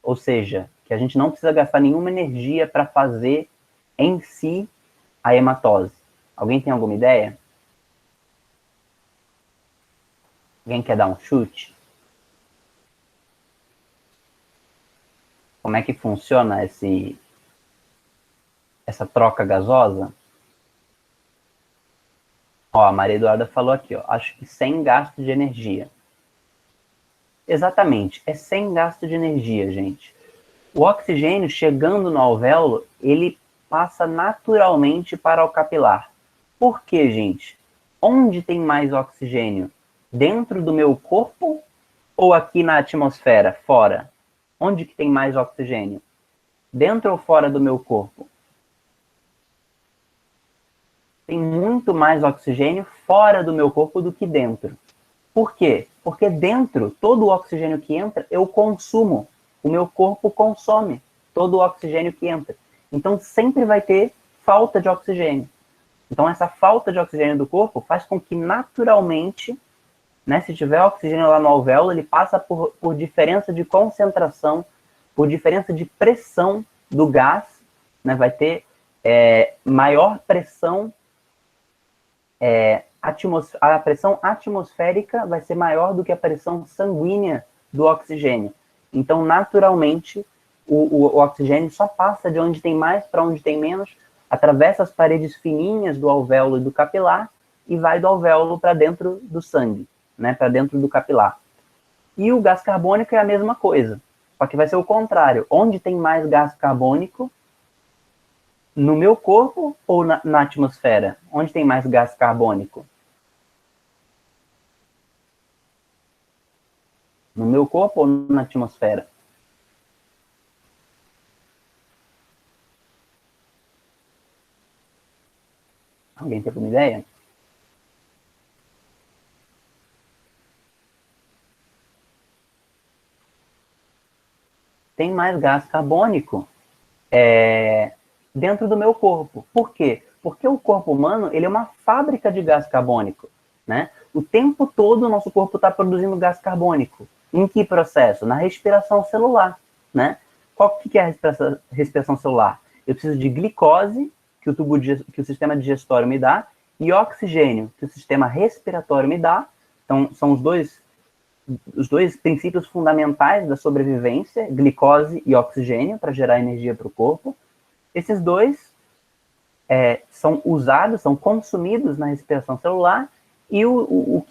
A: Ou seja, que a gente não precisa gastar nenhuma energia para fazer em si a hematose. Alguém tem alguma ideia? Alguém quer dar um chute? Como é que funciona essa troca gasosa? Ó, a Maria Eduarda falou aqui, ó, acho que sem gasto de energia. Exatamente, é sem gasto de energia, gente. O oxigênio chegando no alvéolo, ele passa naturalmente para o capilar. Por quê, gente? Onde tem mais oxigênio? Dentro do meu corpo ou aqui na atmosfera, fora? Onde que tem mais oxigênio? Dentro ou fora do meu corpo? Tem muito mais oxigênio fora do meu corpo do que dentro. Por quê? Porque dentro, todo o oxigênio que entra, eu consumo. O meu corpo consome todo o oxigênio que entra. Então, sempre vai ter falta de oxigênio. Então, essa falta de oxigênio do corpo faz com que, naturalmente, né, se tiver oxigênio lá no alvéolo, ele passa por diferença de concentração, por diferença de pressão do gás, né, vai ter maior pressão, a pressão atmosférica vai ser maior do que a pressão sanguínea do oxigênio. Então, naturalmente, o oxigênio só passa de onde tem mais para onde tem menos, atravessa as paredes fininhas do alvéolo e do capilar e vai do alvéolo para dentro do sangue, né, para dentro do capilar. E o gás carbônico é a mesma coisa, só que vai ser o contrário. Onde tem mais gás carbônico, no meu corpo ou na atmosfera? Onde tem mais gás carbônico? No meu corpo ou na atmosfera? Alguém tem alguma ideia? Tem mais gás carbônico dentro do meu corpo. Por quê? Porque o corpo humano, ele é uma fábrica de gás carbônico, né? O tempo todo o nosso corpo está produzindo gás carbônico. Em que processo? Na respiração celular, né? Qual que é a respiração celular? Eu preciso de glicose, que o sistema digestório me dá, e oxigênio, que o sistema respiratório me dá. Então, são os dois princípios fundamentais da sobrevivência, glicose e oxigênio, para gerar energia para o corpo. Esses dois são usados, são consumidos na respiração celular, e o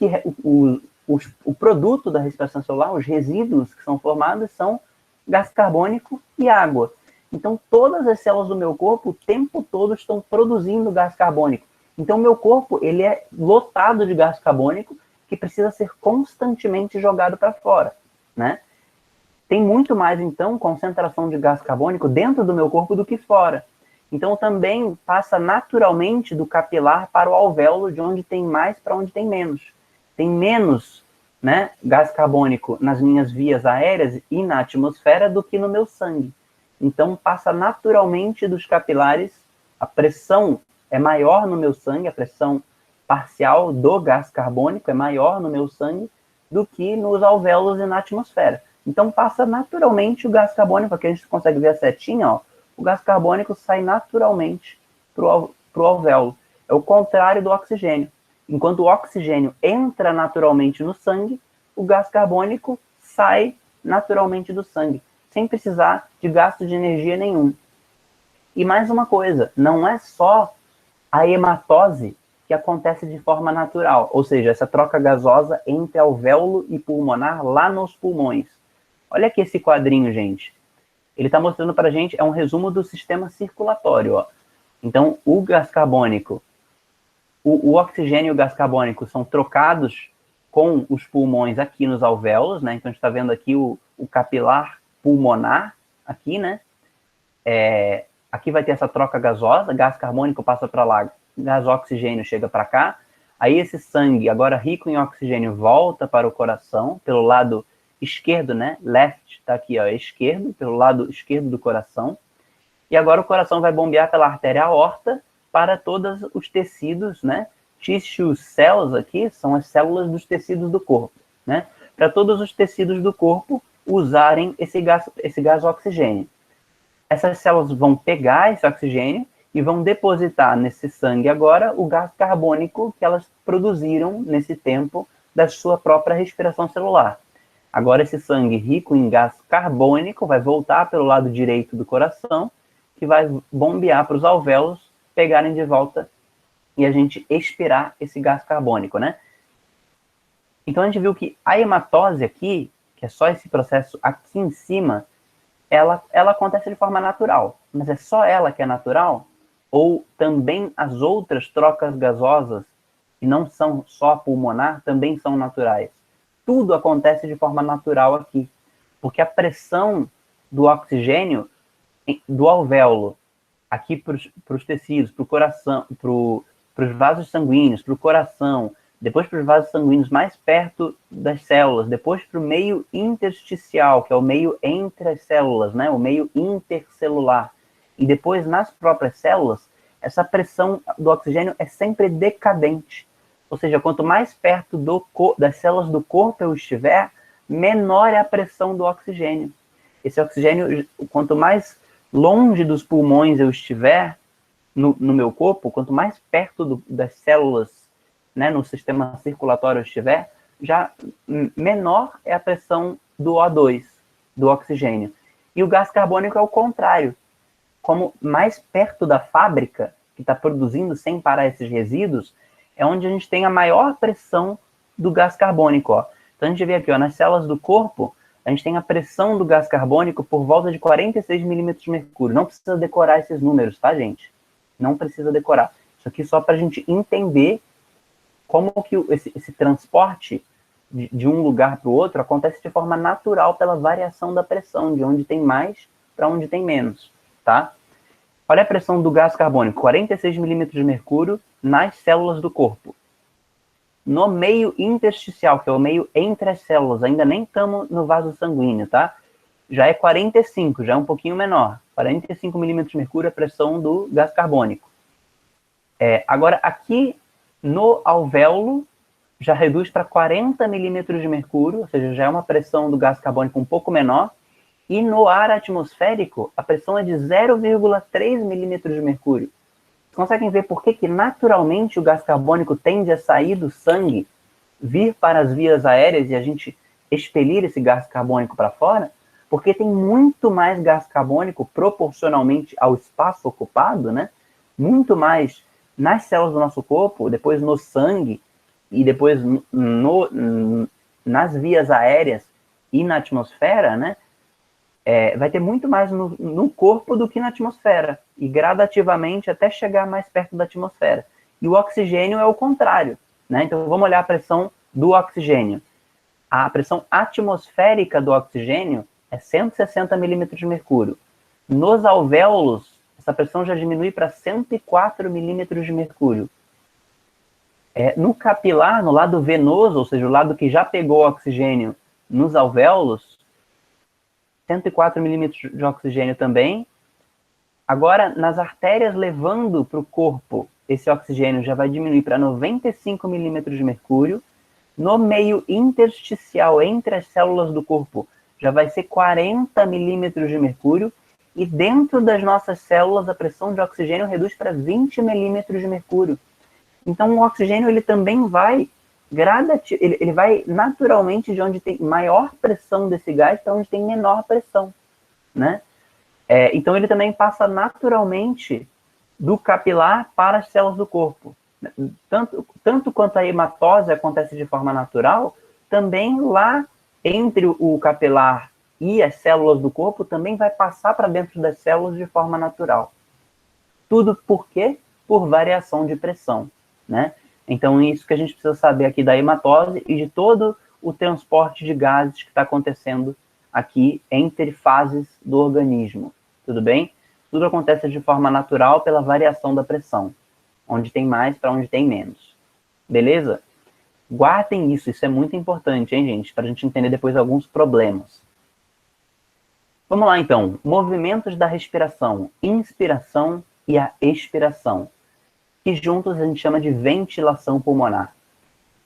A: produto da respiração celular, os resíduos que são formados, são gás carbônico e água. Então, todas as células do meu corpo, o tempo todo, estão produzindo gás carbônico. Então, o meu corpo, ele é lotado de gás carbônico que precisa ser constantemente jogado para fora, né? Tem muito mais, então, concentração de gás carbônico dentro do meu corpo do que fora. Então, também passa naturalmente do capilar para o alvéolo, de onde tem mais para onde tem menos. Tem menos, né, gás carbônico nas minhas vias aéreas e na atmosfera do que no meu sangue. então passa naturalmente dos capilares, a pressão é maior no meu sangue, a pressão parcial do gás carbônico é maior no meu sangue do que nos alvéolos e na atmosfera. Então passa naturalmente o gás carbônico, aqui a gente consegue ver a setinha, ó, o gás carbônico sai naturalmente para o alvéolo. É o contrário do oxigênio. Enquanto o oxigênio entra naturalmente no sangue, o gás carbônico sai naturalmente do sangue, sem precisar de gasto de energia nenhum. E mais uma coisa, não é só a hematose que acontece de forma natural, ou seja, essa troca gasosa entre alvéolo e pulmonar lá nos pulmões. Olha aqui esse quadrinho, gente. Ele está mostrando para a gente, é um resumo do sistema circulatório. Ó. Então, o gás carbônico, o oxigênio e o gás carbônico são trocados com os pulmões aqui nos alvéolos, né? Então, a gente está vendo aqui o capilar pulmonar, aqui, né? Aqui vai ter essa troca gasosa, gás carbônico passa para lá, gás oxigênio chega para cá. Aí esse sangue, agora rico em oxigênio, volta para o coração, pelo lado esquerdo, né? Left está aqui, ó, esquerdo, pelo lado esquerdo do coração. E agora o coração vai bombear pela artéria aorta para todos os tecidos, né? Tissue cells aqui são as células dos tecidos do corpo, né? Para todos os tecidos do corpo usarem esse gás oxigênio. Essas células vão pegar esse oxigênio e vão depositar nesse sangue agora o gás carbônico que elas produziram nesse tempo da sua própria respiração celular. Agora esse sangue rico em gás carbônico vai voltar pelo lado direito do coração, que vai bombear para os alvéolos pegarem de volta e a gente expirar esse gás carbônico, né? Então a gente viu que a hematose aqui, que é só esse processo aqui em cima, ela acontece de forma natural. Mas é só ela que é natural? Ou também as outras trocas gasosas, que não são só pulmonar, também são naturais? Tudo acontece de forma natural aqui. Porque a pressão do oxigênio do alvéolo, aqui para os tecidos, para o coração, para os vasos sanguíneos, para o coração, depois para os vasos sanguíneos mais perto das células, depois para o meio intersticial, que é o meio entre as células, né? O meio intercelular. E depois nas próprias células, essa pressão do oxigênio é sempre decadente. Ou seja, quanto mais perto das células do corpo eu estiver, menor é a pressão do oxigênio. Esse oxigênio, quanto mais longe dos pulmões eu estiver no meu corpo, quanto mais perto das células, né, no sistema circulatório eu estiver, já menor é a pressão do O2, do oxigênio. E o gás carbônico é o contrário. Como mais perto da fábrica, que está produzindo sem parar esses resíduos, é onde a gente tem a maior pressão do gás carbônico. Ó. Então a gente vê aqui, ó, nas células do corpo, a gente tem a pressão do gás carbônico por volta de 46 milímetros de mercúrio. Não precisa decorar esses números, tá, gente? Não precisa decorar. Isso aqui só para a gente entender como que esse transporte de um lugar para o outro acontece de forma natural pela variação da pressão, de onde tem mais para onde tem menos, tá? Olha a pressão do gás carbônico, 46 milímetros de mercúrio nas células do corpo. No meio intersticial, que é o meio entre as células, ainda nem estamos no vaso sanguíneo, tá? Já é 45, já é um pouquinho menor. 45 milímetros de mercúrio é a pressão do gás carbônico. Agora, aqui no alvéolo, já reduz para 40 milímetros de mercúrio, ou seja, já é uma pressão do gás carbônico um pouco menor. E no ar atmosférico, a pressão é de 0,3 milímetros de mercúrio. Vocês conseguem ver por que naturalmente o gás carbônico tende a sair do sangue, vir para as vias aéreas e a gente expelir esse gás carbônico para fora? Porque tem muito mais gás carbônico proporcionalmente ao espaço ocupado, né? Muito mais nas células do nosso corpo, depois no sangue e depois nas vias aéreas e na atmosfera, né? Vai ter muito mais no corpo do que na atmosfera, e gradativamente até chegar mais perto da atmosfera. E o oxigênio é o contrário, né? Então vamos olhar a pressão do oxigênio. A pressão atmosférica do oxigênio é 160 milímetros de mercúrio. Nos alvéolos, essa pressão já diminui para 104 milímetros de mercúrio. No capilar, no lado venoso, ou seja, o lado que já pegou oxigênio nos alvéolos, 104 milímetros de oxigênio também. Agora, nas artérias levando para o corpo, esse oxigênio já vai diminuir para 95 milímetros de mercúrio. No meio intersticial, entre as células do corpo, já vai ser 40 milímetros de mercúrio. E dentro das nossas células, a pressão de oxigênio reduz para 20 milímetros de mercúrio. Então, o oxigênio ele também vai ele vai naturalmente de onde tem maior pressão desse gás para onde tem menor pressão, né? Então, ele também passa naturalmente do capilar para as células do corpo. Tanto quanto a hematose acontece de forma natural, também lá entre o capilar e as células do corpo também vai passar para dentro das células de forma natural. Tudo por quê? Por variação de pressão, né? Então, isso que a gente precisa saber aqui da hematose e de todo o transporte de gases que está acontecendo aqui entre fases do organismo. Tudo bem? Tudo acontece de forma natural pela variação da pressão. Onde tem mais para onde tem menos. Beleza? Guardem isso é muito importante, hein, gente? Para a gente entender depois alguns problemas. Vamos lá, então. Movimentos da respiração. Inspiração e a expiração. Que juntos a gente chama de ventilação pulmonar.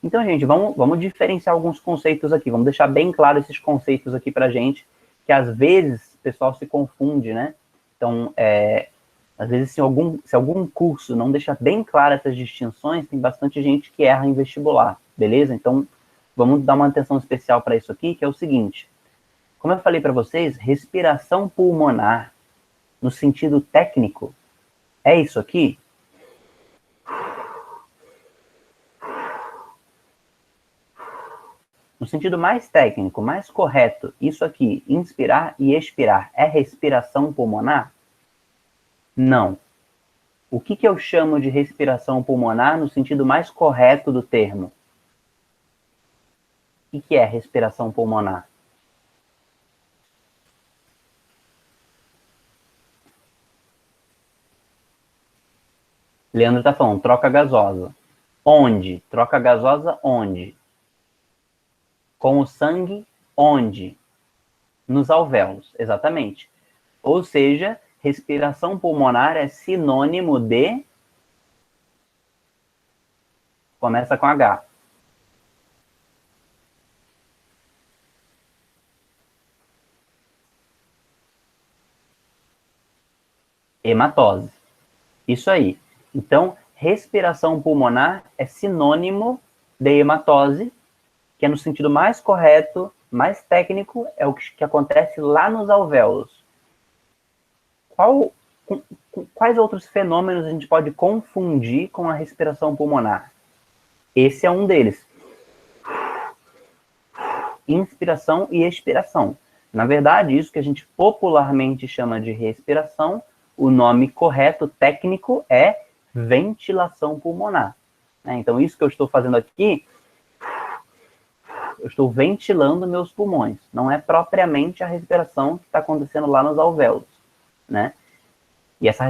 A: Então, gente, vamos diferenciar alguns conceitos aqui. Vamos deixar bem claro esses conceitos aqui para a gente, que às vezes o pessoal se confunde, né? Então, às vezes, se algum curso não deixa bem claro essas distinções, tem bastante gente que erra em vestibular, beleza? Então, vamos dar uma atenção especial para isso aqui, que é o seguinte. Como eu falei para vocês, respiração pulmonar, no sentido técnico, é isso aqui. No sentido mais técnico, mais correto, isso aqui, inspirar e expirar, é respiração pulmonar? Não. O que eu chamo de respiração pulmonar no sentido mais correto do termo? O que é respiração pulmonar? Leandro está falando, troca gasosa. Onde? Troca gasosa onde? Com o sangue onde? Nos alvéolos, exatamente. Ou seja, respiração pulmonar é sinônimo de... Começa com H. Hematose. Isso aí. Então, respiração pulmonar é sinônimo de hematose, que é no sentido mais correto, mais técnico, é o que acontece lá nos alvéolos. Quais outros fenômenos a gente pode confundir com a respiração pulmonar? Esse é um deles. Inspiração e expiração. Na verdade, isso que a gente popularmente chama de respiração, o nome correto técnico é ventilação pulmonar. Então, isso que eu estou fazendo aqui, eu estou ventilando meus pulmões. Não é propriamente a respiração que está acontecendo lá nos alvéolos, né? E essa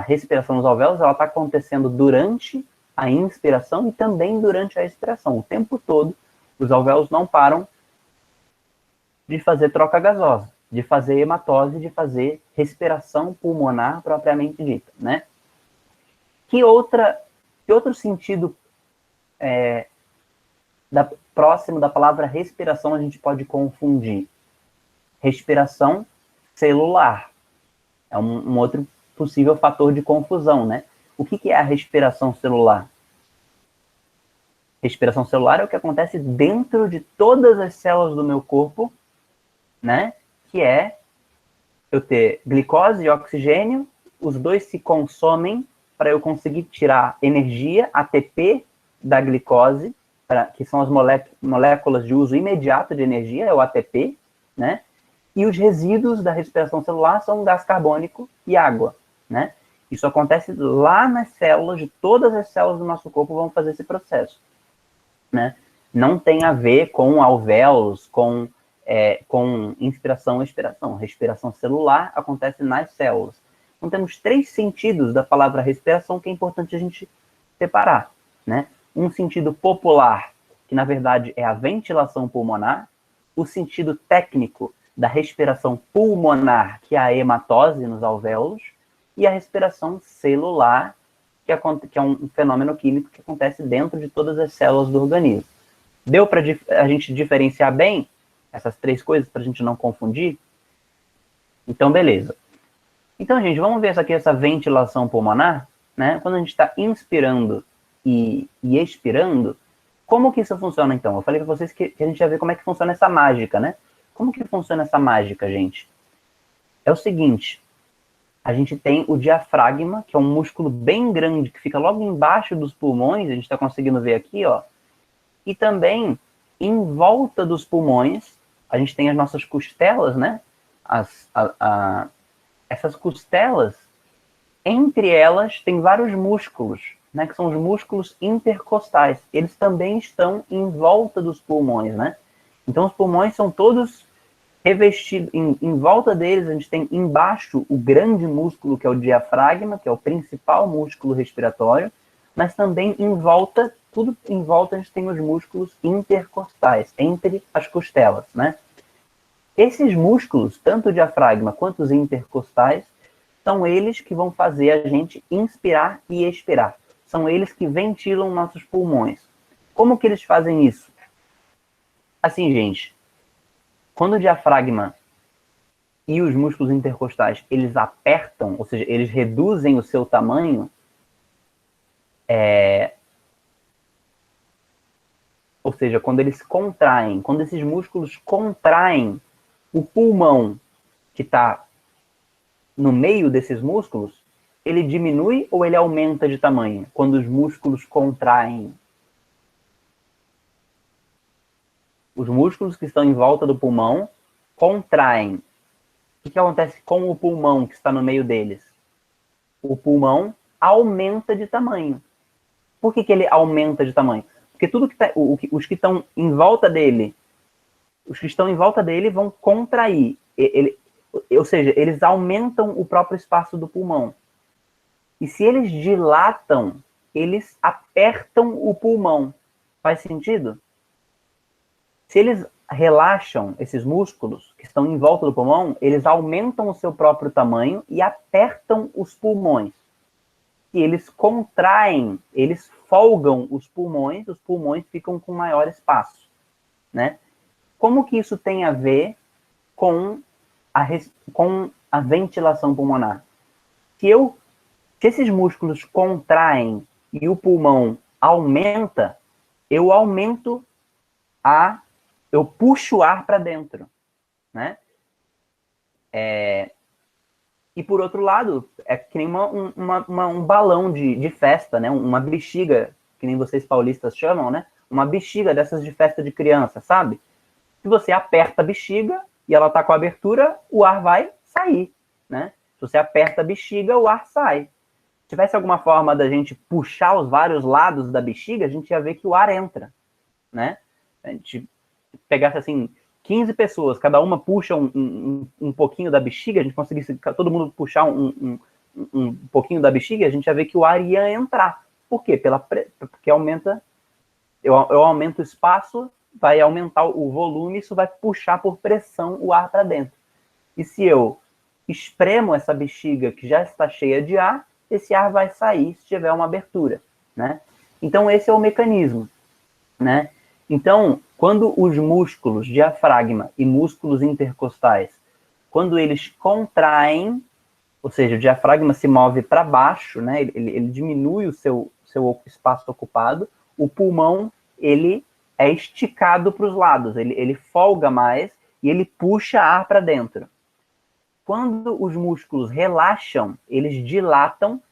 A: respiração nos alvéolos, ela está acontecendo durante a inspiração e também durante a expiração. O tempo todo, os alvéolos não param de fazer troca gasosa, de fazer hematose, de fazer respiração pulmonar propriamente dita, né? Que outro sentido próximo da palavra respiração a gente pode confundir? Respiração celular. É um outro possível fator de confusão, né? O que é a respiração celular? Respiração celular é o que acontece dentro de todas as células do meu corpo, né? Que é eu ter glicose e oxigênio, os dois se consomem para eu conseguir tirar energia, ATP, da glicose, que são as moléculas de uso imediato de energia, é o ATP, né? E os resíduos da respiração celular são gás carbônico e água, né? Isso acontece lá nas células, de todas as células do nosso corpo vão fazer esse processo, né? Não tem a ver com alvéolos, com inspiração e expiração. Respiração celular acontece nas células. Então, temos 3 sentidos da palavra respiração que é importante a gente separar, né? Um sentido popular, que na verdade é a ventilação pulmonar. o sentido técnico da respiração pulmonar, que é a hematose nos alvéolos, e a respiração celular, que é um fenômeno químico que acontece dentro de todas as células do organismo. Deu para a gente diferenciar bem essas três coisas, para a gente não confundir? Então, beleza. Então, gente, vamos ver essa ventilação pulmonar, né? Quando a gente está inspirando e expirando, como que isso funciona, então? Eu falei para vocês que a gente ia ver como é que funciona essa mágica, né? Como que funciona essa mágica, gente? É o seguinte, a gente tem o diafragma, que é um músculo bem grande, que fica logo embaixo dos pulmões, a gente está conseguindo ver aqui, ó. E também, em volta dos pulmões, a gente tem as nossas costelas, né? Essas costelas, entre elas, tem vários músculos, né? Que são os músculos intercostais. Eles também estão em volta dos pulmões, né? Então, os pulmões são todos revestidos. Em volta deles, a gente tem embaixo o grande músculo, que é o diafragma, que é o principal músculo respiratório, mas também em volta, tudo em volta, a gente tem os músculos intercostais, entre as costelas, né? Esses músculos, tanto o diafragma quanto os intercostais, são eles que vão fazer a gente inspirar e expirar. São eles que ventilam nossos pulmões. Como que eles fazem isso? Assim, gente, quando o diafragma e os músculos intercostais, eles apertam, ou seja, eles reduzem o seu tamanho, ou seja, quando eles contraem, quando esses músculos contraem o pulmão que está no meio desses músculos, ele diminui ou ele aumenta de tamanho quando os músculos contraem? Os músculos que estão em volta do pulmão contraem. O que acontece com o pulmão que está no meio deles? O pulmão aumenta de tamanho. Por que ele aumenta de tamanho? Porque tudo que os que estão em volta dele, os que estão em volta dele vão contrair. Ou seja, eles aumentam o próprio espaço do pulmão. E se eles dilatam, eles apertam o pulmão. Faz sentido? Se eles relaxam esses músculos que estão em volta do pulmão, eles aumentam o seu próprio tamanho e apertam os pulmões. E eles contraem, eles folgam os pulmões ficam com maior espaço, né? Como que isso tem a ver com a ventilação pulmonar? Se esses músculos contraem e o pulmão aumenta, eu puxo o ar para dentro, né? E por outro lado, é que nem um balão de festa, né? Uma bexiga, que nem vocês paulistas chamam, né? Uma bexiga dessas de festa de criança, sabe? Se você aperta a bexiga e ela está com a abertura, o ar vai sair, né? Se você aperta a bexiga, o ar sai. Se tivesse alguma forma da gente puxar os vários lados da bexiga, a gente ia ver que o ar entra, né? A gente pegasse assim 15 pessoas, cada uma puxa um pouquinho da bexiga, a gente conseguisse todo mundo puxar um pouquinho da bexiga, a gente ia ver que o ar ia entrar. Por quê? Porque eu aumento o espaço, vai aumentar o volume, isso vai puxar por pressão o ar para dentro. E se eu espremo essa bexiga que já está cheia de ar, esse ar vai sair se tiver uma abertura, né? Então esse é o mecanismo, né? Então, quando os músculos diafragma e músculos intercostais, quando eles contraem, ou seja, o diafragma se move para baixo, né? Ele diminui o seu espaço ocupado, o pulmão ele é esticado para os lados, ele folga mais e ele puxa ar para dentro. Quando os músculos relaxam, eles dilatam,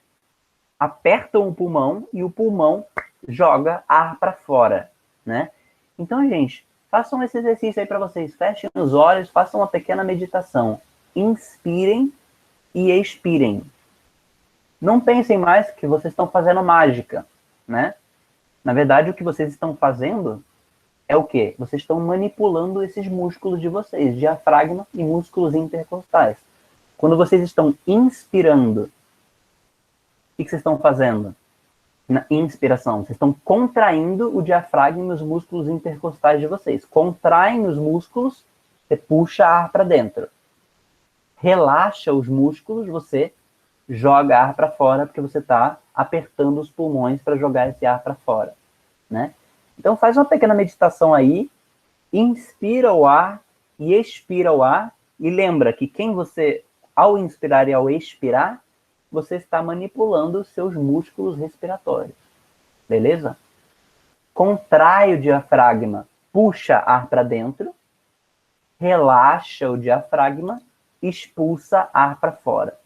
A: apertam o pulmão e o pulmão joga ar para fora, né? Então, gente, façam esse exercício aí para vocês. Fechem os olhos, façam uma pequena meditação. Inspirem e expirem. Não pensem mais que vocês estão fazendo mágica, né? Na verdade, o que vocês estão fazendo é o quê? Vocês estão manipulando esses músculos de vocês, diafragma e músculos intercostais. Quando vocês estão inspirando, o que vocês estão fazendo? Na inspiração, vocês estão contraindo o diafragma e os músculos intercostais de vocês. Contraem os músculos, você puxa ar para dentro. Relaxa os músculos, você joga ar para fora, porque você está apertando os pulmões para jogar esse ar para fora, né? Então faz uma pequena meditação aí, inspira o ar e expira o ar, e lembra que ao inspirar e ao expirar, você está manipulando os seus músculos respiratórios, beleza? Contrai o diafragma, puxa ar para dentro, relaxa o diafragma, expulsa ar para fora.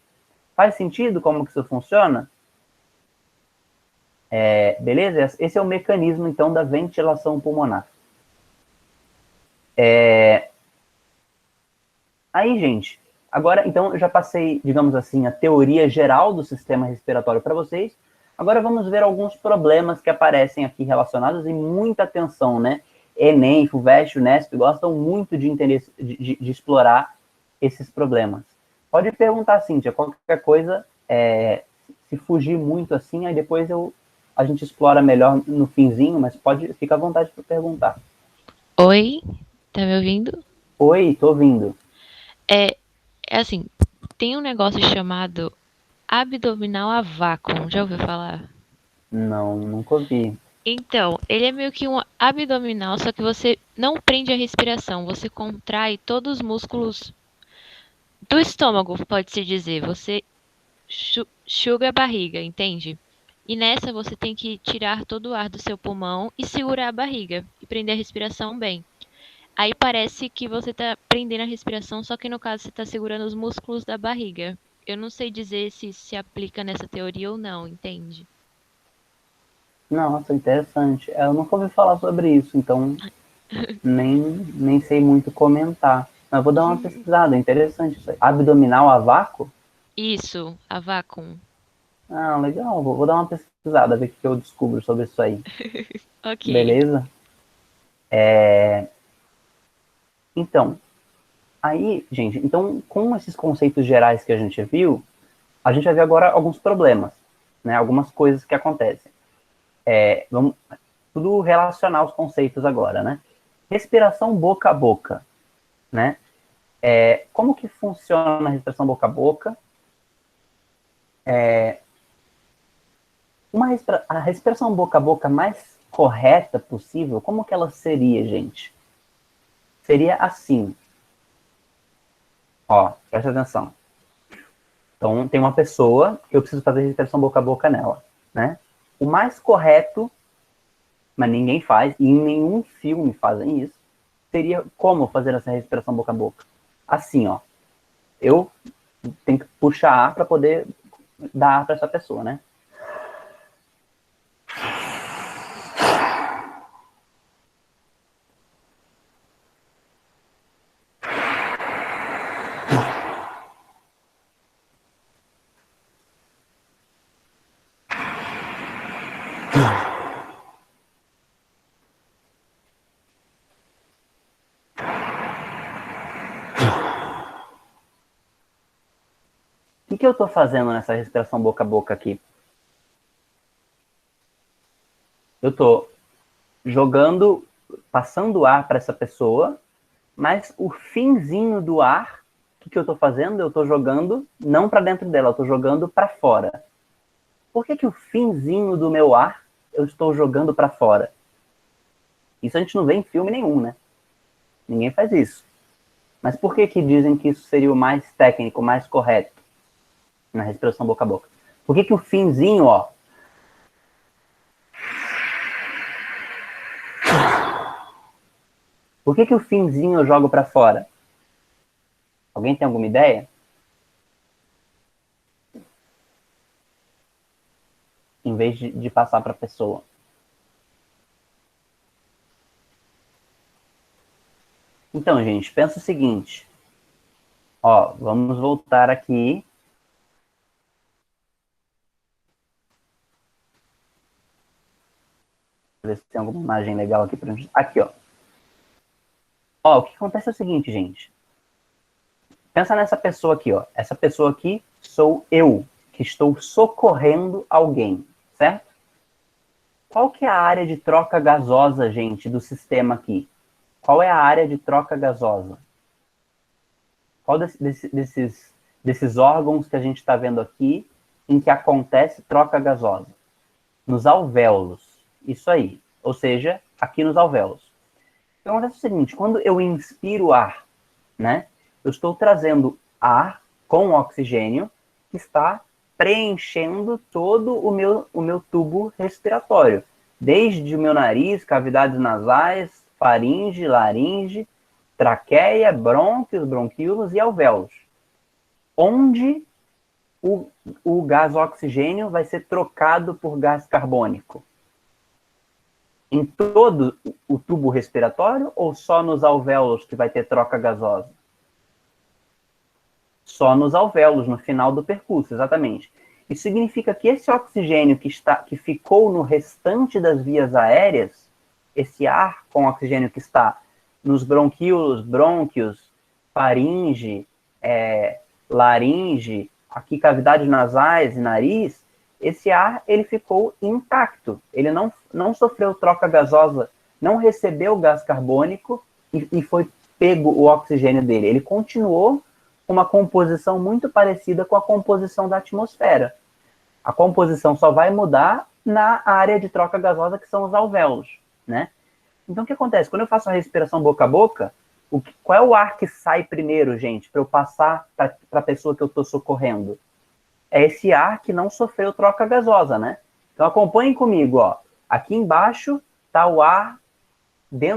A: Faz sentido como que isso funciona? Beleza? Esse é o mecanismo, então, da ventilação pulmonar. Aí, gente, agora, então, eu já passei, digamos assim, a teoria geral do sistema respiratório para vocês. Agora vamos ver alguns problemas que aparecem aqui relacionados, e muita atenção, né? Enem, FUVEST, Unesp gostam muito de explorar esses problemas. Pode perguntar, Cíntia, qualquer coisa, se fugir muito assim, aí depois a gente explora melhor no finzinho, mas fica à vontade para perguntar.
B: Oi, tá me ouvindo?
A: Oi, tô ouvindo.
B: É assim, tem um negócio chamado abdominal a vácuo, já ouviu falar?
A: Não, nunca ouvi.
B: Então, ele é meio que um abdominal, só que você não prende a respiração, você contrai todos os músculos do estômago, pode-se dizer. Você suga a barriga, entende? E nessa você tem que tirar todo o ar do seu pulmão e segurar a barriga e prender a respiração bem. Aí parece que você tá prendendo a respiração, só que no caso você tá segurando os músculos da barriga. Eu não sei dizer se se aplica nessa teoria ou não, entende?
A: Nossa, interessante. Eu nunca ouvi falar sobre isso, então nem sei muito comentar. Mas vou dar uma pesquisada, interessante isso aí. Abdominal a vácuo?
B: Isso, a vácuo.
A: Ah, legal. Vou dar uma pesquisada, ver o que eu descubro sobre isso aí.
B: Ok.
A: Beleza? Então, aí, gente, então, com esses conceitos gerais que a gente viu, a gente vai ver agora alguns problemas, né? Algumas coisas que acontecem. Vamos tudo relacionar os conceitos agora, né? Respiração boca a boca, né? Como que funciona a respiração boca a boca? A respiração boca a boca mais correta possível, como que ela seria, gente? Seria assim. Ó, presta atenção. Então, tem uma pessoa que eu preciso fazer respiração boca a boca nela, né? O mais correto, mas ninguém faz, e em nenhum filme fazem isso, seria como fazer essa respiração boca a boca. Assim, ó. Eu tenho que puxar ar para poder dar ar para essa pessoa, né? O que eu estou fazendo nessa respiração boca a boca aqui? Eu estou jogando, passando ar para essa pessoa, mas o finzinho do ar, o que eu estou fazendo? Eu estou jogando não para dentro dela, eu estou jogando para fora. Por que o finzinho do meu ar eu estou jogando para fora? Isso a gente não vê em filme nenhum, né? Ninguém faz isso. Mas por que dizem que isso seria o mais técnico, o mais correto na respiração boca a boca? Por que o finzinho, ó, por que o finzinho eu jogo para fora? Alguém tem alguma ideia? Em vez de passar para a pessoa. Então, gente, pensa o seguinte. Ó, vamos voltar aqui. Ver se tem alguma imagem legal aqui pra gente. Aqui, ó. Ó, o que acontece é o seguinte, gente. Pensa nessa pessoa aqui, ó. Essa pessoa aqui sou eu, que estou socorrendo alguém, certo? Qual que é a área de troca gasosa, gente, do sistema aqui? Qual é a área de troca gasosa? Qual desses órgãos que a gente está vendo aqui em que acontece troca gasosa? Nos alvéolos. Isso aí. Ou seja, aqui nos alvéolos. Então, acontece o seguinte, quando eu inspiro ar, né, eu estou trazendo ar com oxigênio que está preenchendo todo o meu tubo respiratório. Desde o meu nariz, cavidades nasais, faringe, laringe, traqueia, brônquios, bronquíolos e alvéolos. Onde o gás oxigênio vai ser trocado por gás carbônico? Em todo o tubo respiratório ou só nos alvéolos que vai ter troca gasosa? Só nos alvéolos, no final do percurso, exatamente. Isso significa que esse oxigênio que ficou no restante das vias aéreas, esse ar com oxigênio que está nos bronquíolos, brônquios, faringe, laringe, aqui cavidades nasais e nariz, esse ar ele ficou intacto, ele não sofreu troca gasosa, não recebeu gás carbônico e foi pego o oxigênio dele. Ele continuou com uma composição muito parecida com a composição da atmosfera. A composição só vai mudar na área de troca gasosa, que são os alvéolos, né? Então, o que acontece? Quando eu faço a respiração boca a boca, qual é o ar que sai primeiro, gente, para eu passar para a pessoa que eu estou socorrendo? É esse ar que não sofreu troca gasosa, né? Então, acompanhem comigo, ó. Aqui embaixo está o ar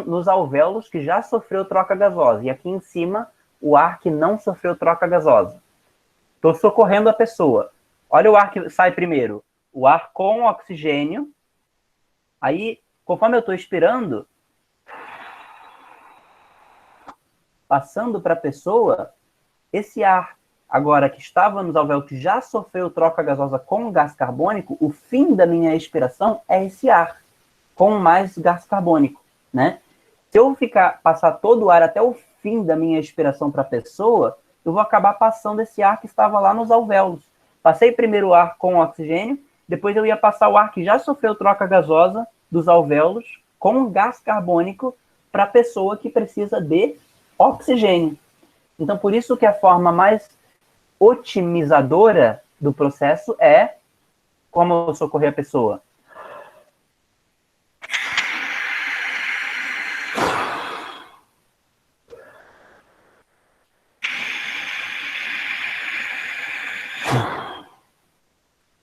A: nos alvéolos que já sofreu troca gasosa. E aqui em cima, o ar que não sofreu troca gasosa. Estou socorrendo a pessoa. Olha o ar que sai primeiro. O ar com oxigênio. Aí, conforme eu estou expirando, passando para a pessoa, esse ar agora que estava nos alvéolos, que já sofreu troca gasosa com gás carbônico, o fim da minha expiração é esse ar, com mais gás carbônico, né? Se eu passar todo o ar até o fim da minha expiração para a pessoa, eu vou acabar passando esse ar que estava lá nos alvéolos. Passei primeiro o ar com oxigênio, depois eu ia passar o ar que já sofreu troca gasosa dos alvéolos com gás carbônico para a pessoa que precisa de oxigênio. Então, por isso que a forma mais otimizadora do processo é como eu socorrer a pessoa.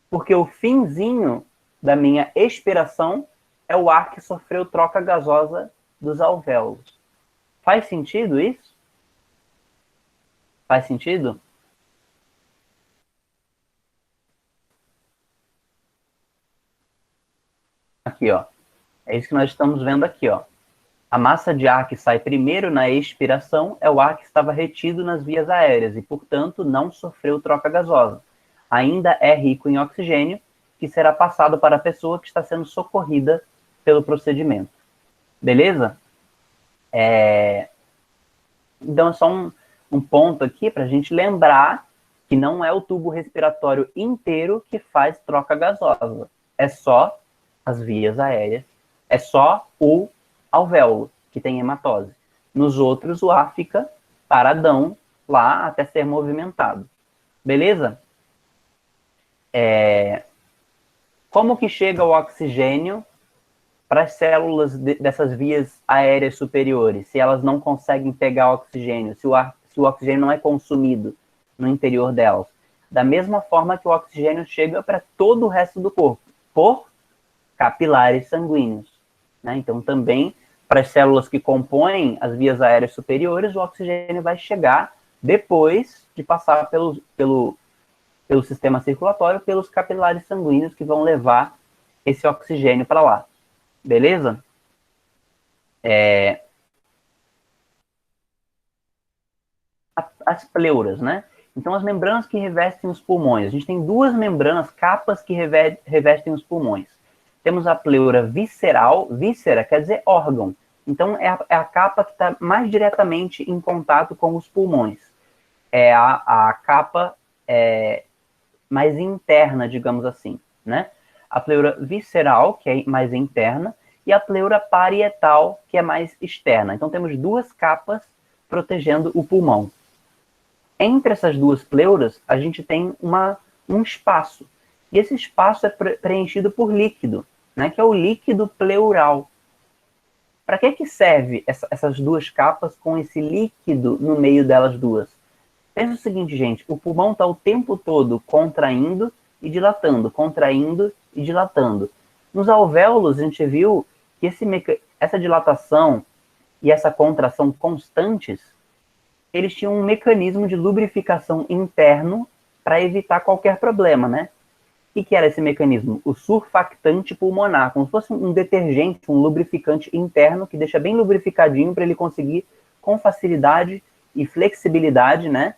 A: Porque o finzinho da minha expiração é o ar que sofreu troca gasosa dos alvéolos. Faz sentido isso? Faz sentido? Aqui, ó. É isso que nós estamos vendo aqui, ó. A massa de ar que sai primeiro na expiração é o ar que estava retido nas vias aéreas e, portanto, não sofreu troca gasosa. Ainda é rico em oxigênio, que será passado para a pessoa que está sendo socorrida pelo procedimento. Beleza? Então, é só um ponto aqui para a gente lembrar que não é o tubo respiratório inteiro que faz troca gasosa. É só as vias aéreas, é só o alvéolo que tem hematose. Nos outros, o ar fica paradão lá até ser movimentado. Beleza? Como que chega o oxigênio para as células dessas vias aéreas superiores, se elas não conseguem pegar oxigênio, se o oxigênio não é consumido no interior delas? Da mesma forma que o oxigênio chega para todo o resto do corpo, por capilares sanguíneos, né? Então, também, para as células que compõem as vias aéreas superiores, o oxigênio vai chegar depois de passar pelo sistema circulatório, pelos capilares sanguíneos que vão levar esse oxigênio para lá. Beleza? As pleuras, né? Então, as membranas que revestem os pulmões. A gente tem duas membranas, capas que revestem os pulmões. Temos a pleura visceral. Víscera quer dizer órgão. Então, é a capa que está mais diretamente em contato com os pulmões. É a capa mais interna, digamos assim, né? a pleura visceral, que é mais interna, e a pleura parietal, que é mais externa. Então temos duas capas protegendo o pulmão. Entre essas duas pleuras, a gente tem um espaço. E esse espaço é preenchido por líquido, né, que é o líquido pleural. Para que serve essas duas capas com esse líquido no meio delas duas? Pensa o seguinte, gente, o pulmão está o tempo todo contraindo e dilatando, contraindo e dilatando. Nos alvéolos, a gente viu que essa dilatação e essa contração constantes, eles tinham um mecanismo de lubrificação interno para evitar qualquer problema, né? O que era esse mecanismo? O surfactante pulmonar, como se fosse um detergente, um lubrificante interno que deixa bem lubrificadinho para ele conseguir, com facilidade e flexibilidade, né,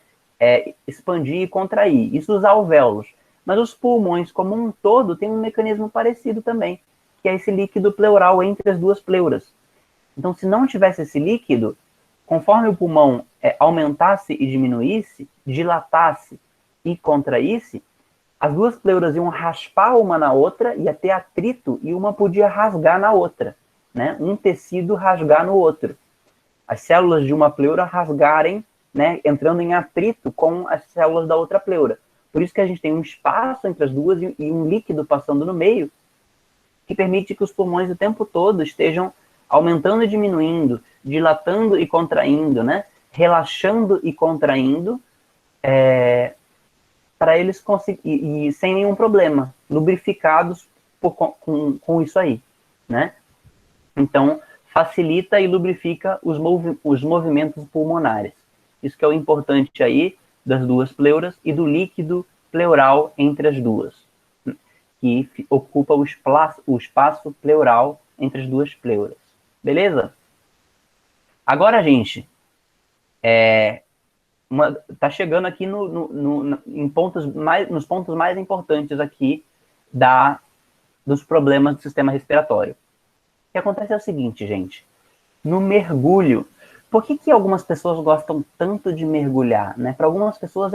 A: expandir e contrair. Isso os alvéolos. Mas os pulmões como um todo têm um mecanismo parecido também, que é esse líquido pleural entre as duas pleuras. Então, se não tivesse esse líquido, conforme o pulmão aumentasse e diminuísse, dilatasse e contraísse, as duas pleuras iam raspar uma na outra, ia ter atrito e uma podia rasgar na outra, né? Um tecido rasgar no outro. As células de uma pleura rasgarem, né, entrando em atrito com as células da outra pleura. Por isso que a gente tem um espaço entre as duas e um líquido passando no meio, que permite que os pulmões o tempo todo estejam aumentando e diminuindo, dilatando e contraindo, né? Relaxando e contraindo, para eles conseguirem, e sem nenhum problema, lubrificados com isso aí, né? Então, facilita e lubrifica os movimentos pulmonares. Isso que é o importante aí das duas pleuras e do líquido pleural entre as duas, que ocupa o espaço pleural entre as duas pleuras. Beleza? Agora, gente, tá chegando aqui nos pontos mais importantes aqui dos problemas do sistema respiratório. O que acontece é o seguinte, gente. No mergulho, por que algumas pessoas gostam tanto de mergulhar, né? Para algumas pessoas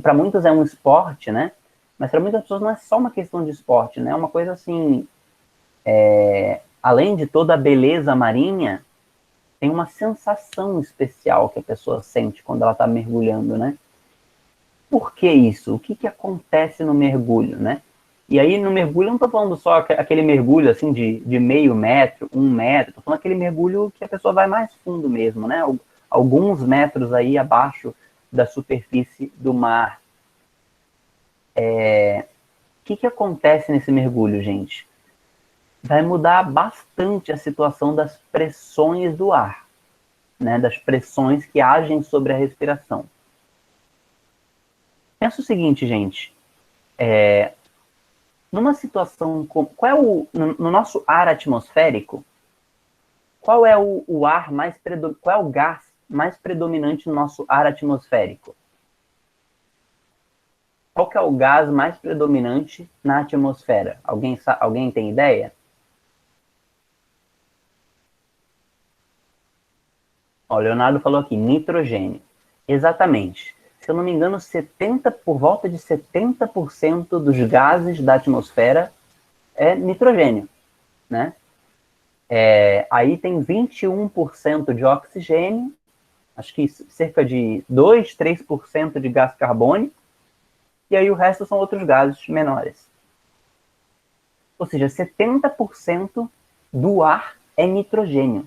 A: para muitos é um esporte, né? Mas para muitas pessoas não é só uma questão de esporte, né? É uma coisa assim, além de toda a beleza marinha, tem uma sensação especial que a pessoa sente quando ela está mergulhando, né? Por que isso? O que acontece no mergulho, né? E aí, no mergulho, eu não estou falando só aquele mergulho, assim, de meio metro, 1 metro. Estou falando aquele mergulho que a pessoa vai mais fundo mesmo, né? Alguns metros aí abaixo da superfície do mar. O que acontece nesse mergulho, gente? Vai mudar bastante a situação das pressões do ar, né? Das pressões que agem sobre a respiração. Pensa o seguinte, gente. Numa situação no nosso ar atmosférico, qual é qual é o gás mais predominante no nosso ar atmosférico? Qual que é o gás mais predominante na atmosfera? Alguém tem ideia? Ó, o Leonardo falou aqui, nitrogênio. Exatamente. Se eu não me engano, por volta de 70% dos gases da atmosfera é nitrogênio, né? Aí tem 21% de oxigênio, acho que cerca de 2, 3% de gás carbônico, e aí o resto são outros gases menores. Ou seja, 70% do ar é nitrogênio.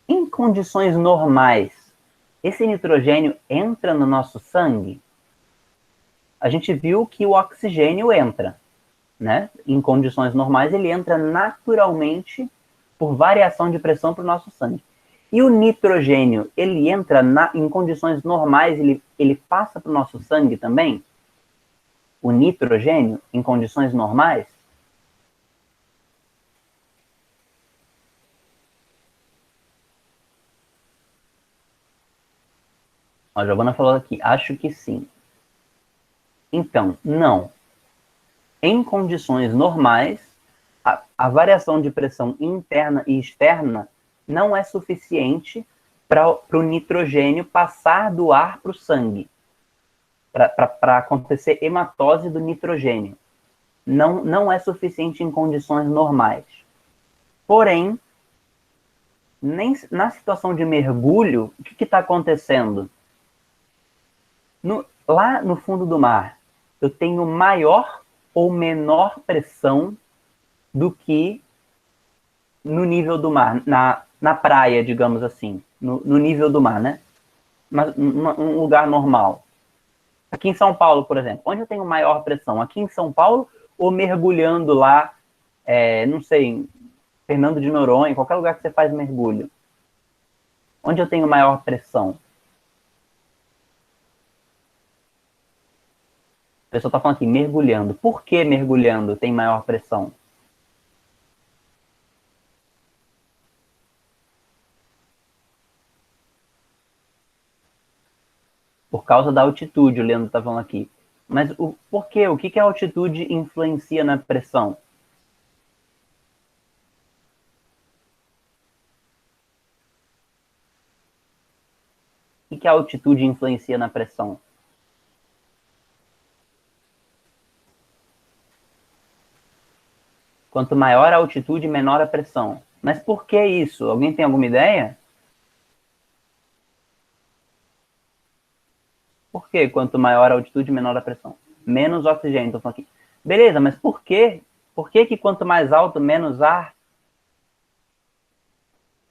A: Em condições normais, esse nitrogênio entra no nosso sangue? A gente viu que o oxigênio entra, né? Em condições normais, ele entra naturalmente por variação de pressão para o nosso sangue. E o nitrogênio, ele entra em condições normais, ele passa para o nosso sangue também? O nitrogênio, em condições normais? A Giovana falou aqui, acho que sim. Então, não. Em condições normais, a variação de pressão interna e externa não é suficiente para o nitrogênio passar do ar para o sangue, para acontecer hematose do nitrogênio. não é suficiente em condições normais. Porém, nem na situação de mergulho, o que está acontecendo? Lá no fundo do mar, eu tenho maior ou menor pressão do que no nível do mar, na praia, digamos assim, no nível do mar, né? Um lugar normal. Aqui em São Paulo, por exemplo, onde eu tenho maior pressão? Aqui em São Paulo ou mergulhando lá, não sei, Fernando de Noronha, qualquer lugar que você faz mergulho? Onde eu tenho maior pressão? A pessoa está falando aqui, mergulhando. Por que mergulhando tem maior pressão? Por causa da altitude, o Leandro está falando aqui. Mas por quê? O que a altitude influencia na pressão? O que a altitude influencia na pressão? Quanto maior a altitude, menor a pressão. Mas por que isso? Alguém tem alguma ideia? Por que quanto maior a altitude, menor a pressão? Menos oxigênio, estou falando aqui. Beleza, mas por quê? Por que quanto mais alto, menos ar?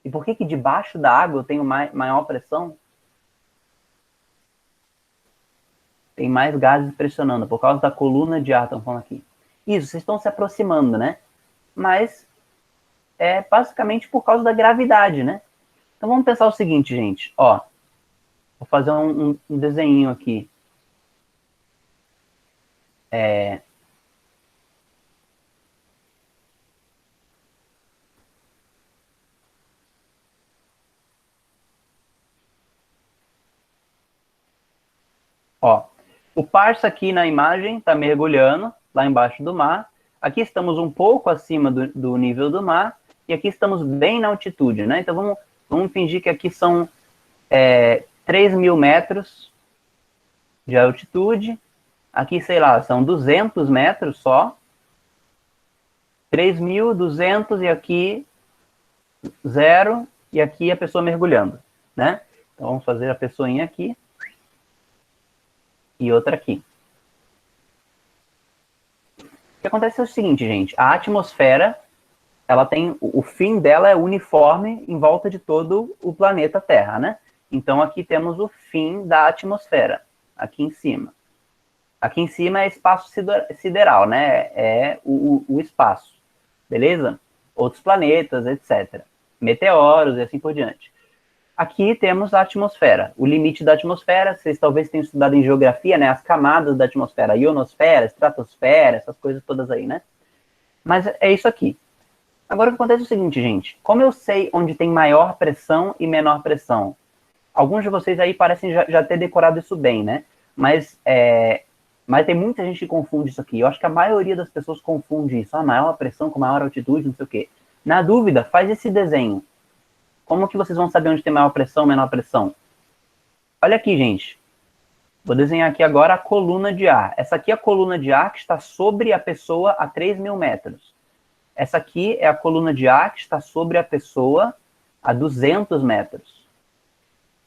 A: E por que debaixo da água eu tenho maior pressão? Tem mais gases pressionando, por causa da coluna de ar, estão falando aqui. Isso, vocês estão se aproximando, né? Mas é basicamente por causa da gravidade, né? Então vamos pensar o seguinte, gente. Ó, vou fazer um desenho aqui. Ó, o parça aqui na imagem está mergulhando lá embaixo do mar. Aqui estamos um pouco acima do nível do mar e aqui estamos bem na altitude, né? Então vamos fingir que aqui são 3.000 metros de altitude. Aqui, sei lá, são 200 metros só. 3.200 e aqui 0 e aqui a pessoa mergulhando, né? Então vamos fazer a pessoinha aqui e outra aqui. O que acontece é o seguinte, gente, a atmosfera, ela tem, o fim dela é uniforme em volta de todo o planeta Terra, né? Então aqui temos o fim da atmosfera, aqui em cima. Aqui em cima é espaço sideral, né? É o espaço, beleza? Outros planetas, etc. Meteoros e assim por diante. Aqui temos a atmosfera, o limite da atmosfera, vocês talvez tenham estudado em geografia, né? As camadas da atmosfera, ionosfera, estratosfera, essas coisas todas aí, né? Mas é isso aqui. Agora o que acontece é o seguinte, gente. Como eu sei onde tem maior pressão e menor pressão? Alguns de vocês aí parecem já ter decorado isso bem, né? Mas tem muita gente que confunde isso aqui. Eu acho que a maioria das pessoas confunde isso. Maior pressão com maior altitude, não sei o quê. Na dúvida, faz esse desenho. Como que vocês vão saber onde tem maior pressão, menor pressão? Olha aqui, gente. Vou desenhar aqui agora a coluna de ar. Essa aqui é a coluna de ar que está sobre a pessoa a 3.000 metros. Essa aqui é a coluna de ar que está sobre a pessoa a 200 metros.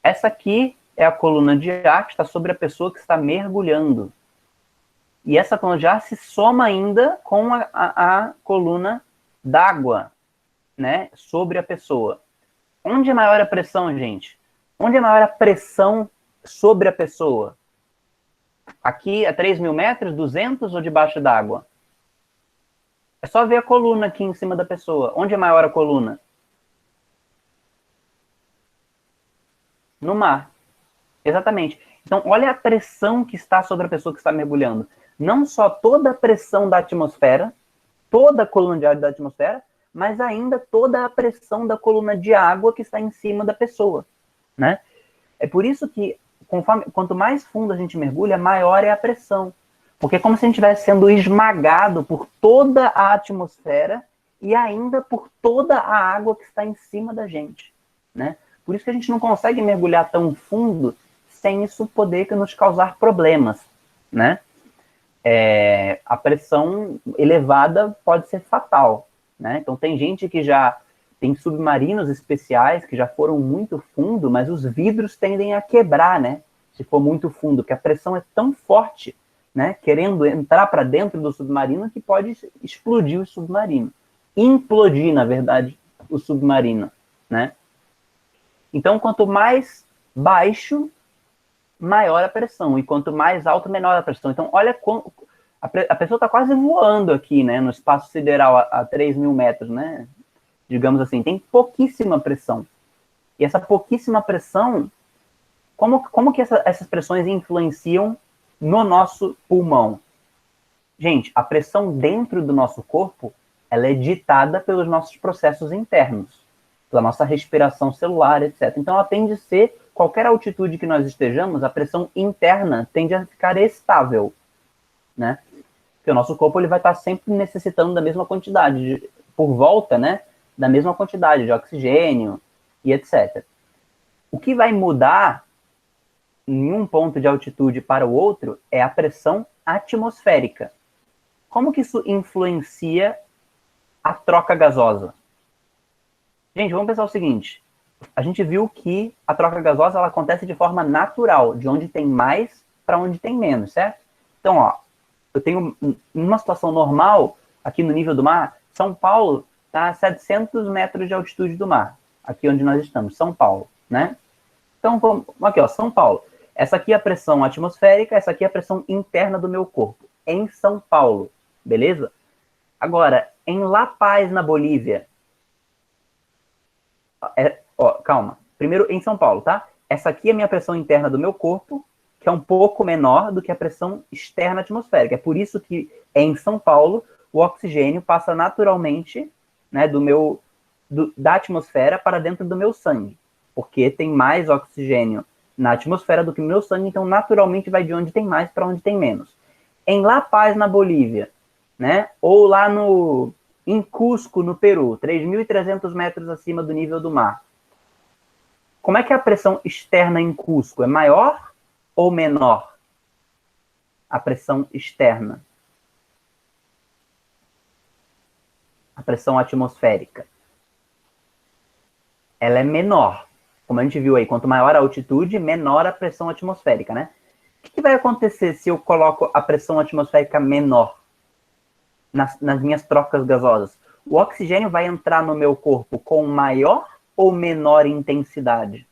A: Essa aqui é a coluna de ar que está sobre a pessoa que está mergulhando. E essa coluna de ar se soma ainda com a coluna d'água, né, sobre a pessoa. Onde é maior a pressão, gente? Onde é maior a pressão sobre a pessoa? Aqui a 3.000 metros, 200 ou debaixo d'água? É só ver a coluna aqui em cima da pessoa. Onde é maior a coluna? No mar. Exatamente. Então, olha a pressão que está sobre a pessoa que está mergulhando. Não só toda a pressão da atmosfera, toda a coluna de ar da atmosfera, mas ainda toda a pressão da coluna de água que está em cima da pessoa, né? É por isso que, quanto mais fundo a gente mergulha, maior é a pressão. Porque é como se a gente estivesse sendo esmagado por toda a atmosfera e ainda por toda a água que está em cima da gente, né? Por isso que a gente não consegue mergulhar tão fundo sem isso poder nos causar problemas, né? a pressão elevada pode ser fatal, né? Então tem gente que já tem submarinos especiais que já foram muito fundo, mas os vidros tendem a quebrar, né? Se for muito fundo, porque a pressão é tão forte, né? Querendo entrar para dentro do submarino que pode explodir o submarino. Implodir, na verdade, o submarino, né? Então, quanto mais baixo, maior a pressão. E quanto mais alto, menor a pressão. Então, olha como a pessoa está quase voando aqui, né? No espaço sideral a 3.000 metros, né? Digamos assim, tem pouquíssima pressão. E essa pouquíssima pressão, como que essas pressões influenciam no nosso pulmão? Gente, a pressão dentro do nosso corpo, ela é ditada pelos nossos processos internos, pela nossa respiração celular, etc. Então, ela tende a ser, qualquer altitude que nós estejamos, a pressão interna tende a ficar estável, né? Porque o nosso corpo ele vai estar sempre necessitando da mesma quantidade, por volta, né? Da mesma quantidade de oxigênio e etc. O que vai mudar em um ponto de altitude para o outro é a pressão atmosférica. Como que isso influencia a troca gasosa? Gente, vamos pensar o seguinte. A gente viu que a troca gasosa ela acontece de forma natural, de onde tem mais para onde tem menos, certo? Então, ó, eu tenho numa situação normal, aqui no nível do mar, São Paulo está a 700 metros de altitude do mar, aqui onde nós estamos, São Paulo, né? Então, vamos aqui, ó, São Paulo. Essa aqui é a pressão atmosférica, essa aqui é a pressão interna do meu corpo, em São Paulo, beleza? Agora, em La Paz, na Bolívia, calma. Primeiro, em São Paulo, tá? Essa aqui é a minha pressão interna do meu corpo, que é um pouco menor do que a pressão externa atmosférica. É por isso que em São Paulo o oxigênio passa naturalmente, né, da atmosfera para dentro do meu sangue, porque tem mais oxigênio na atmosfera do que no meu sangue, então naturalmente vai de onde tem mais para onde tem menos. Em La Paz, na Bolívia, né, ou lá em Cusco, no Peru, 3.300 metros acima do nível do mar. Como é que é a pressão externa em Cusco? É maior ou menor? A pressão externa. A pressão atmosférica. Ela é menor. Como a gente viu aí, quanto maior a altitude, menor a pressão atmosférica, né? O que vai acontecer se eu coloco a pressão atmosférica menor nas minhas trocas gasosas? O oxigênio vai entrar no meu corpo com maior ou menor intensidade?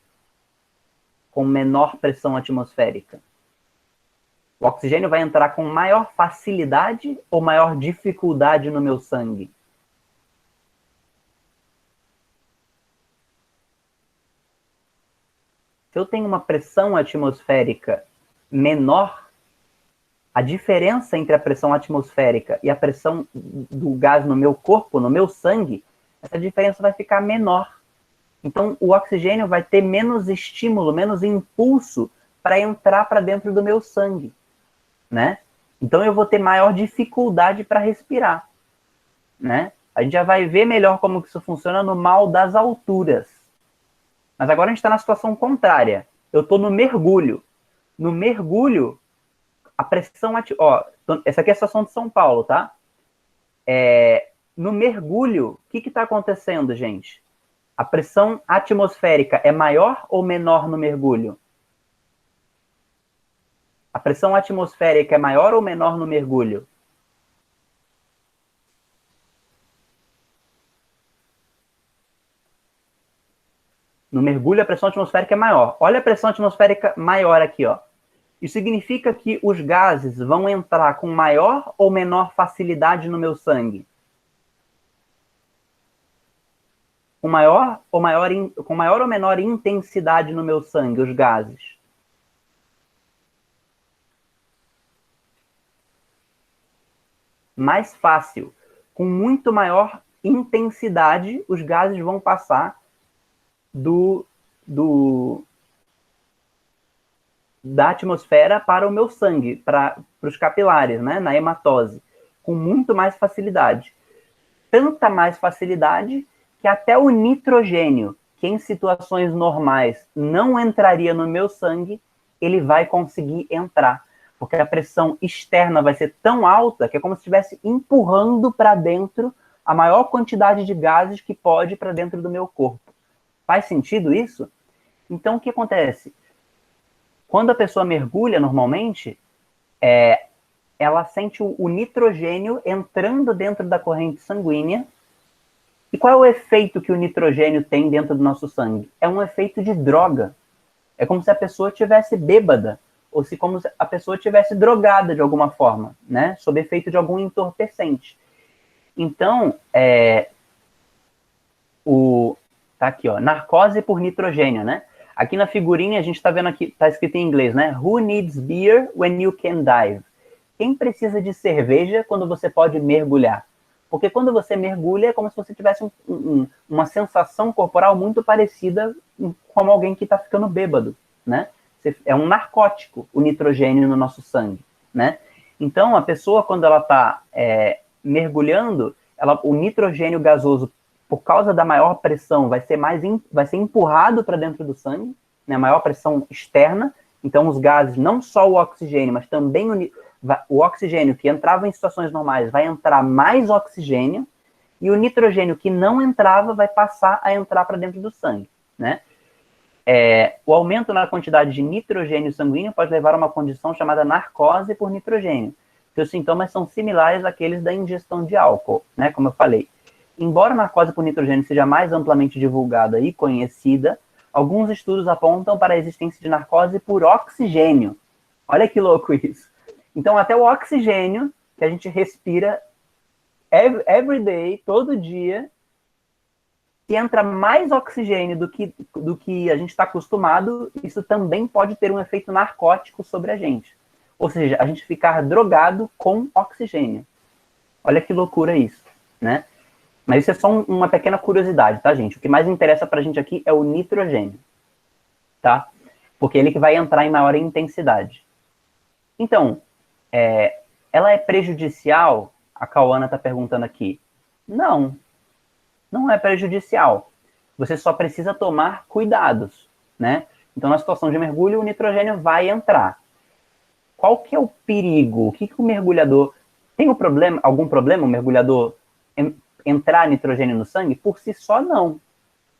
A: Com menor pressão atmosférica? O oxigênio vai entrar com maior facilidade ou maior dificuldade no meu sangue? Se eu tenho uma pressão atmosférica menor, a diferença entre a pressão atmosférica e a pressão do gás no meu corpo, no meu sangue, essa diferença vai ficar menor. Então, o oxigênio vai ter menos estímulo, menos impulso para entrar para dentro do meu sangue, né? Então, eu vou ter maior dificuldade para respirar, né? A gente já vai ver melhor como que isso funciona no mal das alturas. Mas agora a gente está na situação contrária. Eu estou no mergulho. No mergulho, a pressão... essa aqui é a situação de São Paulo, tá? No mergulho, o que está acontecendo, gente? A pressão atmosférica é maior ou menor no mergulho? A pressão atmosférica é maior ou menor no mergulho? No mergulho, a pressão atmosférica é maior. Olha a pressão atmosférica maior aqui, ó. Isso significa que os gases vão entrar com maior ou menor facilidade no meu sangue? Com maior ou menor intensidade no meu sangue, os gases? Mais fácil. Com muito maior intensidade, os gases vão passar da atmosfera para o meu sangue, para os capilares, né, na hematose, com muito mais facilidade. Tanta mais facilidade que até o nitrogênio, que em situações normais não entraria no meu sangue, ele vai conseguir entrar. Porque a pressão externa vai ser tão alta que é como se estivesse empurrando para dentro a maior quantidade de gases que pode para dentro do meu corpo. Faz sentido isso? Então, o que acontece? Quando a pessoa mergulha, normalmente, ela sente o nitrogênio entrando dentro da corrente sanguínea. E qual é o efeito que o nitrogênio tem dentro do nosso sangue? É um efeito de droga. É como se a pessoa estivesse bêbada, ou se como se a pessoa estivesse drogada de alguma forma, né? Sob efeito de algum entorpecente. Então, tá aqui, ó, narcose por nitrogênio, né? Aqui na figurinha a gente tá vendo aqui, tá escrito em inglês, né? Who needs beer when you can dive? Quem precisa de cerveja quando você pode mergulhar? Porque quando você mergulha é como se você tivesse uma sensação corporal muito parecida como alguém que está ficando bêbado, né? É um narcótico o nitrogênio no nosso sangue, né? Então a pessoa quando ela está mergulhando, o nitrogênio gasoso, por causa da maior pressão, vai ser empurrado para dentro do sangue, né? A maior pressão externa. Então os gases, não só o oxigênio, mas também o oxigênio que entrava em situações normais vai entrar mais oxigênio, e o nitrogênio que não entrava vai passar a entrar para dentro do sangue, né? O aumento na quantidade de nitrogênio sanguíneo pode levar a uma condição chamada narcose por nitrogênio, que os sintomas são similares àqueles da ingestão de álcool, né? Como eu falei. Embora a narcose por nitrogênio seja mais amplamente divulgada e conhecida, alguns estudos apontam para a existência de narcose por oxigênio. Olha que louco isso. Então, até o oxigênio que a gente respira every day, todo dia, se entra mais oxigênio do que a gente está acostumado, isso também pode ter um efeito narcótico sobre a gente. Ou seja, a gente ficar drogado com oxigênio. Olha que loucura isso, né? Mas isso é só uma pequena curiosidade, tá, gente? O que mais interessa pra gente aqui é o nitrogênio, tá? Porque é ele que vai entrar em maior intensidade. Então, ela é prejudicial? A Cauana está perguntando aqui. Não, não é prejudicial. Você só precisa tomar cuidados, né? Então, na situação de mergulho, o nitrogênio vai entrar. Qual que é o perigo? O que o mergulhador... Tem algum problema o mergulhador entrar nitrogênio no sangue? Por si só, não.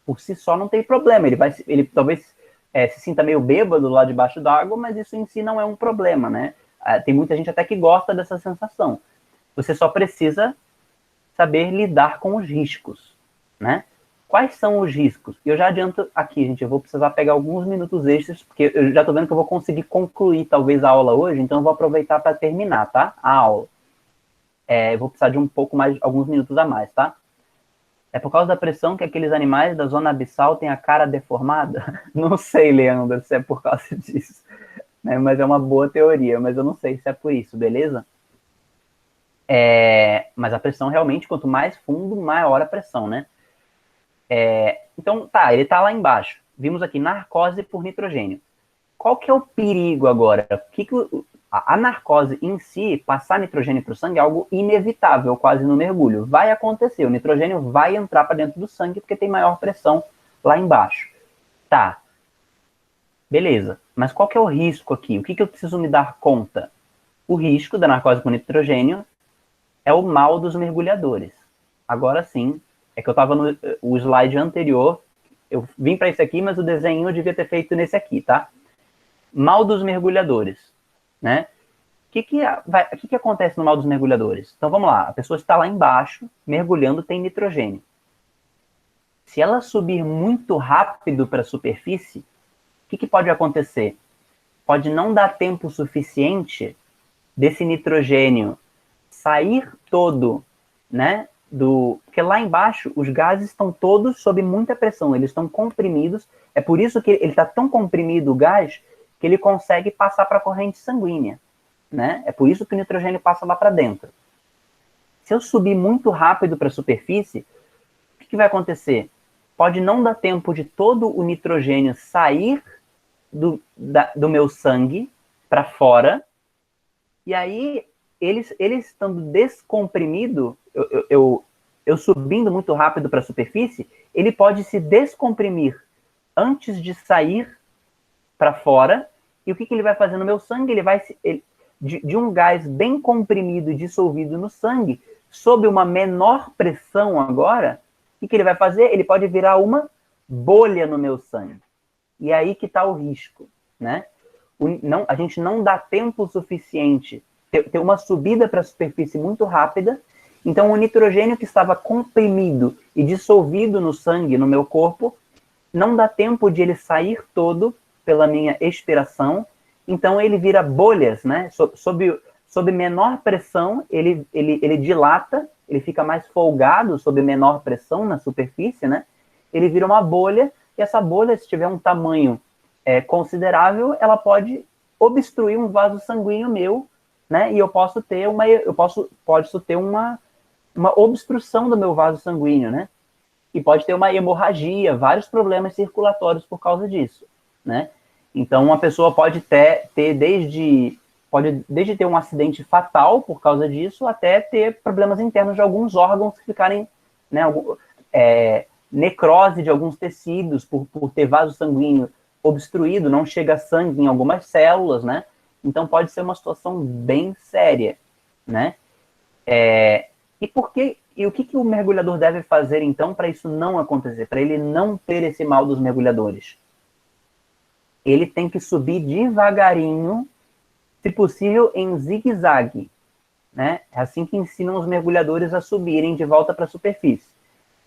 A: Por si só, não tem problema. Ele talvez se sinta meio bêbado lá debaixo d'água, mas isso em si não é um problema, né? Tem muita gente até que gosta dessa sensação. Você só precisa saber lidar com os riscos, né? Quais são os riscos? Eu já adianto aqui, gente, eu vou precisar pegar alguns minutos extras, porque eu já estou vendo que eu vou conseguir concluir talvez a aula hoje, então eu vou aproveitar para terminar, tá? A aula. Eu vou precisar de um pouco mais, alguns minutos a mais, tá? É por causa da pressão que aqueles animais da zona abissal têm a cara deformada? Não sei, Leandro, se é por causa disso. Né? Mas é uma boa teoria, mas eu não sei se é por isso, beleza? Mas a pressão realmente, quanto mais fundo, maior a pressão, né? Então, tá, ele tá lá embaixo. Vimos aqui, narcose por nitrogênio. Qual que é o perigo agora? A narcose em si, passar nitrogênio para o sangue é algo inevitável, quase no mergulho. Vai acontecer, o nitrogênio vai entrar para dentro do sangue porque tem maior pressão lá embaixo. Tá, beleza. Mas qual que é o risco aqui? O que eu preciso me dar conta? O risco da narcose por nitrogênio é o mal dos mergulhadores. Agora sim, é que eu estava no slide anterior, eu vim para esse aqui, mas o desenho eu devia ter feito nesse aqui, tá? Mal dos mergulhadores, né? O que acontece no mal dos mergulhadores? Então vamos lá, a pessoa está lá embaixo, mergulhando, tem nitrogênio. Se ela subir muito rápido para a superfície, o que pode acontecer? Pode não dar tempo suficiente desse nitrogênio sair todo, né? Porque lá embaixo os gases estão todos sob muita pressão, eles estão comprimidos. É por isso que ele está tão comprimido o gás que ele consegue passar para a corrente sanguínea, né? É por isso que o nitrogênio passa lá para dentro. Se eu subir muito rápido para a superfície, o que vai acontecer? Pode não dar tempo de todo o nitrogênio sair do meu sangue para fora, e aí eles estando descomprimido, eu subindo muito rápido para a superfície, ele pode se descomprimir antes de sair para fora. E o que ele vai fazer no meu sangue? de um gás bem comprimido e dissolvido no sangue, sob uma menor pressão agora, o que ele vai fazer? Ele pode virar uma bolha no meu sangue. E é aí que está o risco, né? A gente não dá tempo suficiente, ter uma subida para a superfície muito rápida, então o nitrogênio que estava comprimido e dissolvido no sangue, no meu corpo, não dá tempo de ele sair todo pela minha expiração, então ele vira bolhas, né? Sob menor pressão, ele dilata, ele fica mais folgado sob menor pressão na superfície, né? Ele vira uma bolha, e essa bolha, se tiver um tamanho considerável, ela pode obstruir um vaso sanguíneo meu, né? E eu posso ter uma obstrução do meu vaso sanguíneo, né? E pode ter uma hemorragia, vários problemas circulatórios por causa disso, né? Então, uma pessoa pode ter desde ter um acidente fatal por causa disso, até ter problemas internos de alguns órgãos que ficarem, né, necrose de alguns tecidos por ter vaso sanguíneo obstruído, não chega sangue em algumas células, né? Então, pode ser uma situação bem séria, né? E o que o mergulhador deve fazer, então, para isso não acontecer, para ele não ter esse mal dos mergulhadores? Ele tem que subir devagarinho, se possível, em zigue-zague, né? É assim que ensinam os mergulhadores a subirem de volta para a superfície.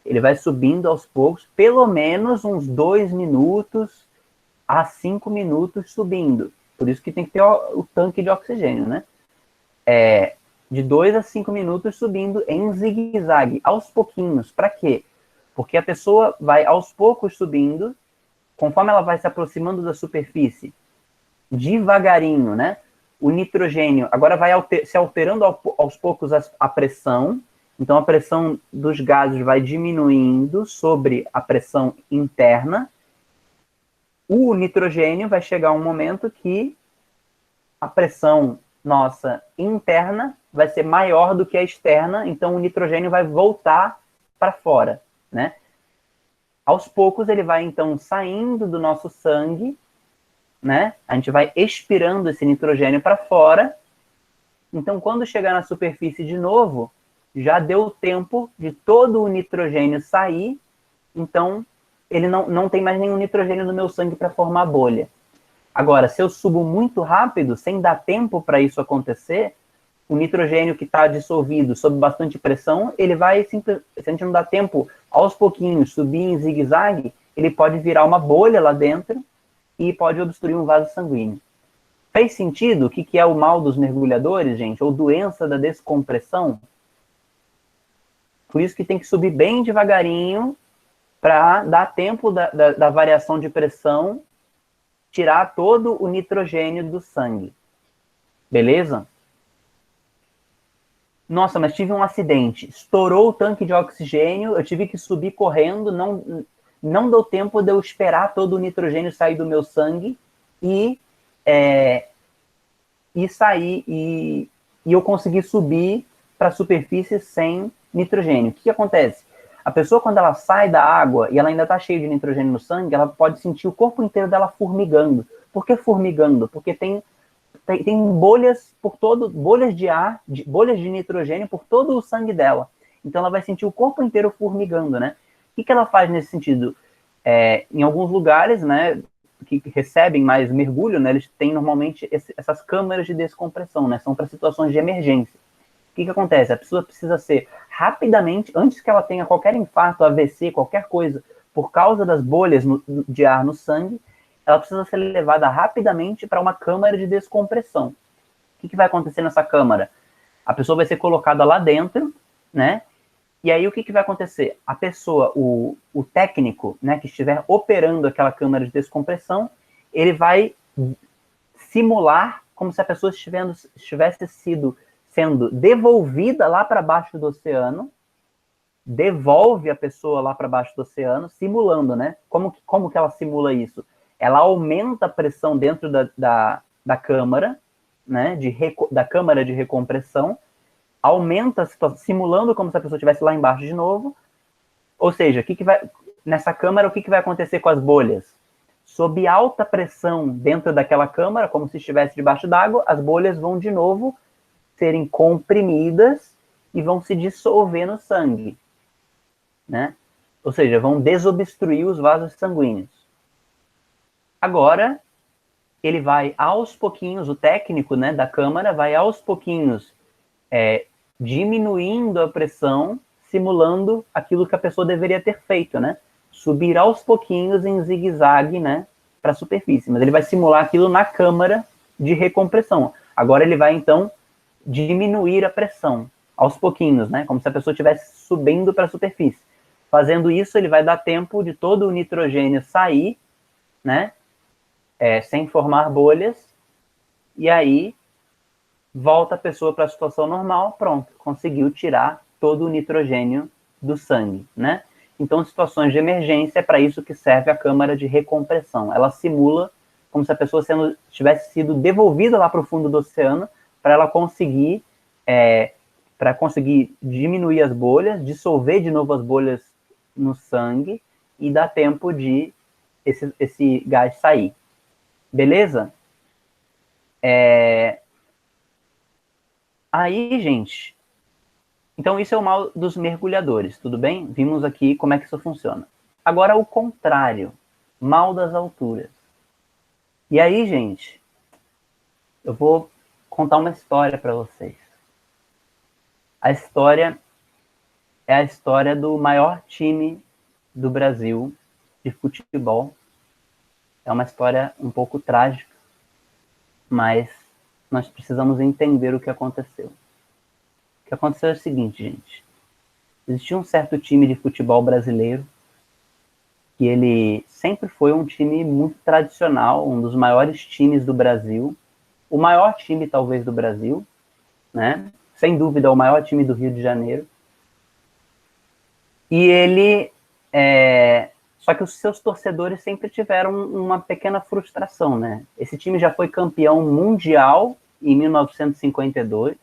A: Ele vai subindo aos poucos, pelo menos uns 2 minutos a 5 minutos subindo. Por isso que tem que ter o tanque de oxigênio, né? De 2 a 5 minutos subindo em zigue-zague, aos pouquinhos. Para quê? Porque a pessoa vai aos poucos subindo, conforme ela vai se aproximando da superfície, devagarinho, né? O nitrogênio agora vai se alterando aos poucos a pressão. Então, a pressão dos gases vai diminuindo sobre a pressão interna. O nitrogênio vai chegar um momento que a pressão nossa interna vai ser maior do que a externa, então o nitrogênio vai voltar para fora, né? Aos poucos ele vai, então, saindo do nosso sangue, né? A gente vai expirando esse nitrogênio para fora. Então, quando chegar na superfície de novo, já deu tempo de todo o nitrogênio sair, então ele não tem mais nenhum nitrogênio no meu sangue para formar bolha. Agora, se eu subo muito rápido, sem dar tempo para isso acontecer, o nitrogênio que está dissolvido sob bastante pressão, ele vai, se a gente não dá tempo, aos pouquinhos, subir em zigue-zague, ele pode virar uma bolha lá dentro e pode obstruir um vaso sanguíneo. Fez sentido o que é o mal dos mergulhadores, gente? Ou doença da descompressão? Por isso que tem que subir bem devagarinho para dar tempo da variação de pressão, tirar todo o nitrogênio do sangue. Beleza? Nossa, mas tive um acidente. Estourou o tanque de oxigênio, eu tive que subir correndo, não deu tempo de eu esperar todo o nitrogênio sair do meu sangue e sair, e eu consegui subir para a superfície sem nitrogênio. O que acontece? A pessoa, quando ela sai da água e ela ainda está cheia de nitrogênio no sangue, ela pode sentir o corpo inteiro dela formigando. Por que formigando? Porque tem bolhas bolhas de ar, bolhas de nitrogênio por todo o sangue dela. Então ela vai sentir o corpo inteiro formigando, né? O que ela faz nesse sentido? Em alguns lugares, né, que recebem mais mergulho, né, eles têm normalmente essas câmaras de descompressão, né? São para situações de emergência. O que acontece? A pessoa precisa ser rapidamente, antes que ela tenha qualquer infarto, AVC, qualquer coisa, por causa das bolhas de ar no sangue, ela precisa ser levada rapidamente para uma câmara de descompressão. O que vai acontecer nessa câmara? A pessoa vai ser colocada lá dentro, né? E aí o que vai acontecer? A pessoa, o técnico, né, que estiver operando aquela câmara de descompressão, ele vai simular como se a pessoa estivesse sendo devolvida lá para baixo do oceano, devolve a pessoa lá para baixo do oceano, simulando, né? Como que ela simula isso? Ela aumenta a pressão dentro da câmara, né? Da câmara de recompressão, aumenta a situação, simulando como se a pessoa estivesse lá embaixo de novo. Ou seja, nessa câmara, o que vai acontecer com as bolhas? sob alta pressão dentro daquela câmara, como se estivesse debaixo d'água, as bolhas vão de novo serem comprimidas e vão se dissolver no sangue, né? Ou seja, vão desobstruir os vasos sanguíneos. Agora, ele vai aos pouquinhos, o técnico, né, da câmara vai aos pouquinhos diminuindo a pressão, simulando aquilo que a pessoa deveria ter feito, né? Subir aos pouquinhos em zigue-zague, né, para a superfície. Mas ele vai simular aquilo na câmara de recompressão. Agora ele vai, então, diminuir a pressão aos pouquinhos, né, como se a pessoa estivesse subindo para a superfície. Fazendo isso, ele vai dar tempo de todo o nitrogênio sair, né, sem formar bolhas, e aí volta a pessoa para a situação normal, pronto, conseguiu tirar todo o nitrogênio do sangue, né? Então, situações de emergência, é para isso que serve a câmara de recompressão. Ela simula como se a pessoa tivesse sido devolvida lá para o fundo do oceano, para ela conseguir, diminuir as bolhas, dissolver de novo as bolhas no sangue e dar tempo de esse gás sair. Beleza? Aí, gente, então isso é o mal dos mergulhadores, tudo bem? Vimos aqui como é que isso funciona. Agora, o contrário, mal das alturas. E aí, gente, eu vou contar uma história para vocês. A história é a história do maior time do Brasil de futebol. É uma história um pouco trágica, mas nós precisamos entender o que aconteceu. O que aconteceu é o seguinte, gente. Existia um certo time de futebol brasileiro que ele sempre foi um time muito tradicional, um dos maiores times do Brasil, o maior time, talvez, do Brasil, né? Sem dúvida, o maior time do Rio de Janeiro. E ele... Só que os seus torcedores sempre tiveram uma pequena frustração, né? Esse time já foi campeão mundial em 1952,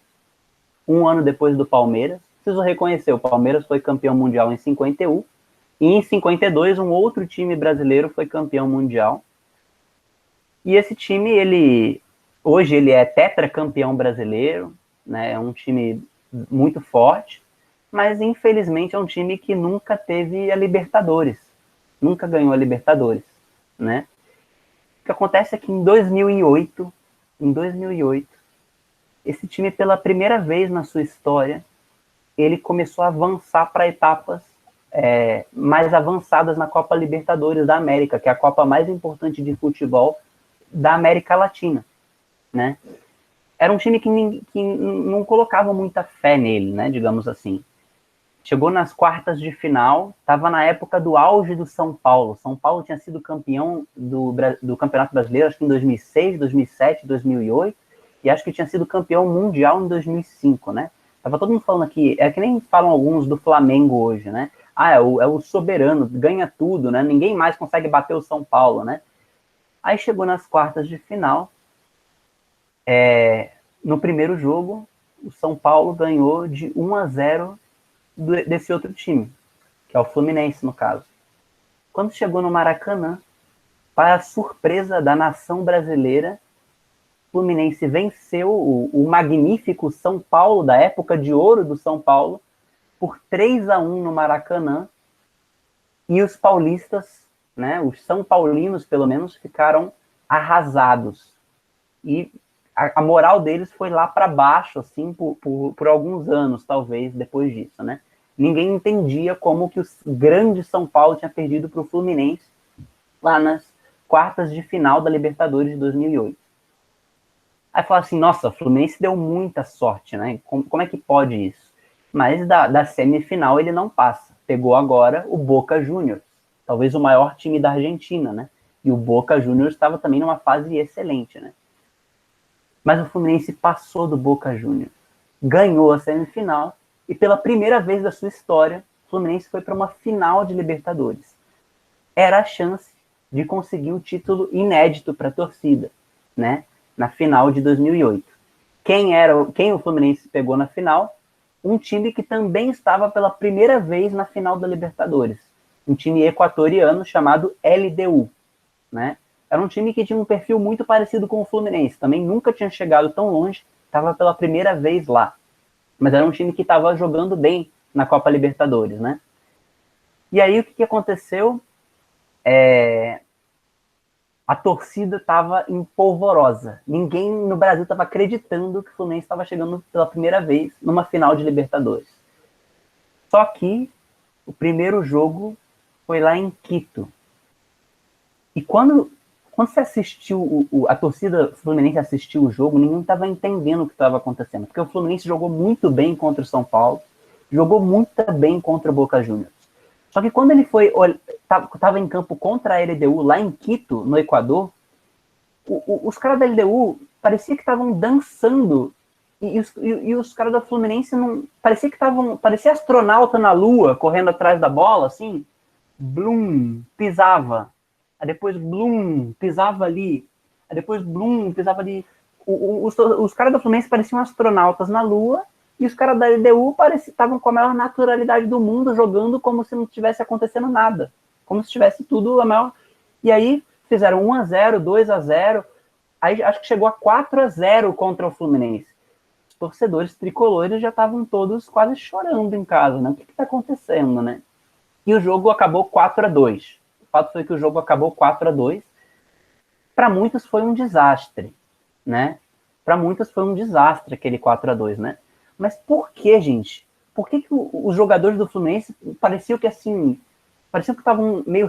A: um ano depois do Palmeiras. Preciso reconhecer, o Palmeiras foi campeão mundial em 51, e em 52 um outro time brasileiro foi campeão mundial. E esse time, hoje ele é tetracampeão brasileiro, né? É um time muito forte, mas infelizmente é um time que nunca teve a Libertadores. Nunca ganhou a Libertadores, né? O que acontece é que em 2008, esse time, pela primeira vez na sua história, ele começou a avançar para etapas mais avançadas na Copa Libertadores da América, que é a Copa mais importante de futebol da América Latina, né? Era um time que não colocava muita fé nele, né? Digamos assim. Chegou nas quartas de final, estava na época do auge do São Paulo. São Paulo tinha sido campeão do Campeonato Brasileiro, acho que em 2006, 2007, 2008, e acho que tinha sido campeão mundial em 2005, né? Tava todo mundo falando aqui, que nem falam alguns do Flamengo hoje, né? É o soberano, ganha tudo, né? Ninguém mais consegue bater o São Paulo, né? Aí chegou nas quartas de final, no primeiro jogo, o São Paulo ganhou de 1-0 desse outro time, que é o Fluminense, no caso. Quando chegou no Maracanã, para a surpresa da nação brasileira, o Fluminense venceu o magnífico São Paulo, da época de ouro do São Paulo, por 3-1 no Maracanã, e os paulistas, né, os são paulinos, pelo menos, ficaram arrasados. E a moral deles foi lá para baixo, assim, por alguns anos, talvez, depois disso, né? Ninguém entendia como que o grande São Paulo tinha perdido para o Fluminense lá nas quartas de final da Libertadores de 2008. Aí fala assim, nossa, o Fluminense deu muita sorte, né? Como é que pode isso? Mas da semifinal ele não passa. Pegou agora o Boca Juniors, talvez o maior time da Argentina, né? E o Boca Juniors estava também numa fase excelente, né? Mas o Fluminense passou do Boca Juniors, ganhou a semifinal, e pela primeira vez da sua história, o Fluminense foi para uma final de Libertadores. Era a chance de conseguir o título inédito para a torcida, né? Na final de 2008. Quem o Fluminense pegou na final? Um time que também estava pela primeira vez na final da Libertadores. Um time equatoriano chamado LDU. né? Era um time que tinha um perfil muito parecido com o Fluminense. Também nunca tinha chegado tão longe, estava pela primeira vez lá. Mas era um time que estava jogando bem na Copa Libertadores, né? E aí o que aconteceu? A torcida estava empolvorosa. Ninguém no Brasil estava acreditando que o Fluminense estava chegando pela primeira vez numa final de Libertadores. Só que o primeiro jogo foi lá em Quito. E quando você assistiu, a torcida Fluminense assistiu o jogo, ninguém estava entendendo o que estava acontecendo. Porque o Fluminense jogou muito bem contra o São Paulo, jogou muito bem contra o Boca Juniors. Só que quando ele estava em campo contra a LDU, lá em Quito, no Equador, os caras da LDU parecia que estavam dançando. E os caras da Fluminense não. Parecia astronauta na lua, correndo atrás da bola, assim. Blum, pisava. Aí depois, blum, pisava ali. Aí depois, blum, pisava ali. Os caras da Fluminense pareciam astronautas na lua. E os caras da LDU estavam com a maior naturalidade do mundo, jogando como se não tivesse acontecendo nada. Como se tivesse tudo a maior. E aí fizeram 1-0, 2-0. Aí acho que chegou a 4-0 contra o Fluminense. Os torcedores tricolores já estavam todos quase chorando em casa, né? O que está acontecendo, né? E o jogo acabou 4-2. O fato foi que o jogo acabou 4-2. Para muitos foi um desastre, né? Para muitos foi um desastre aquele 4-2, né? Mas por que, gente? Por que os jogadores do Fluminense pareciam que estavam meio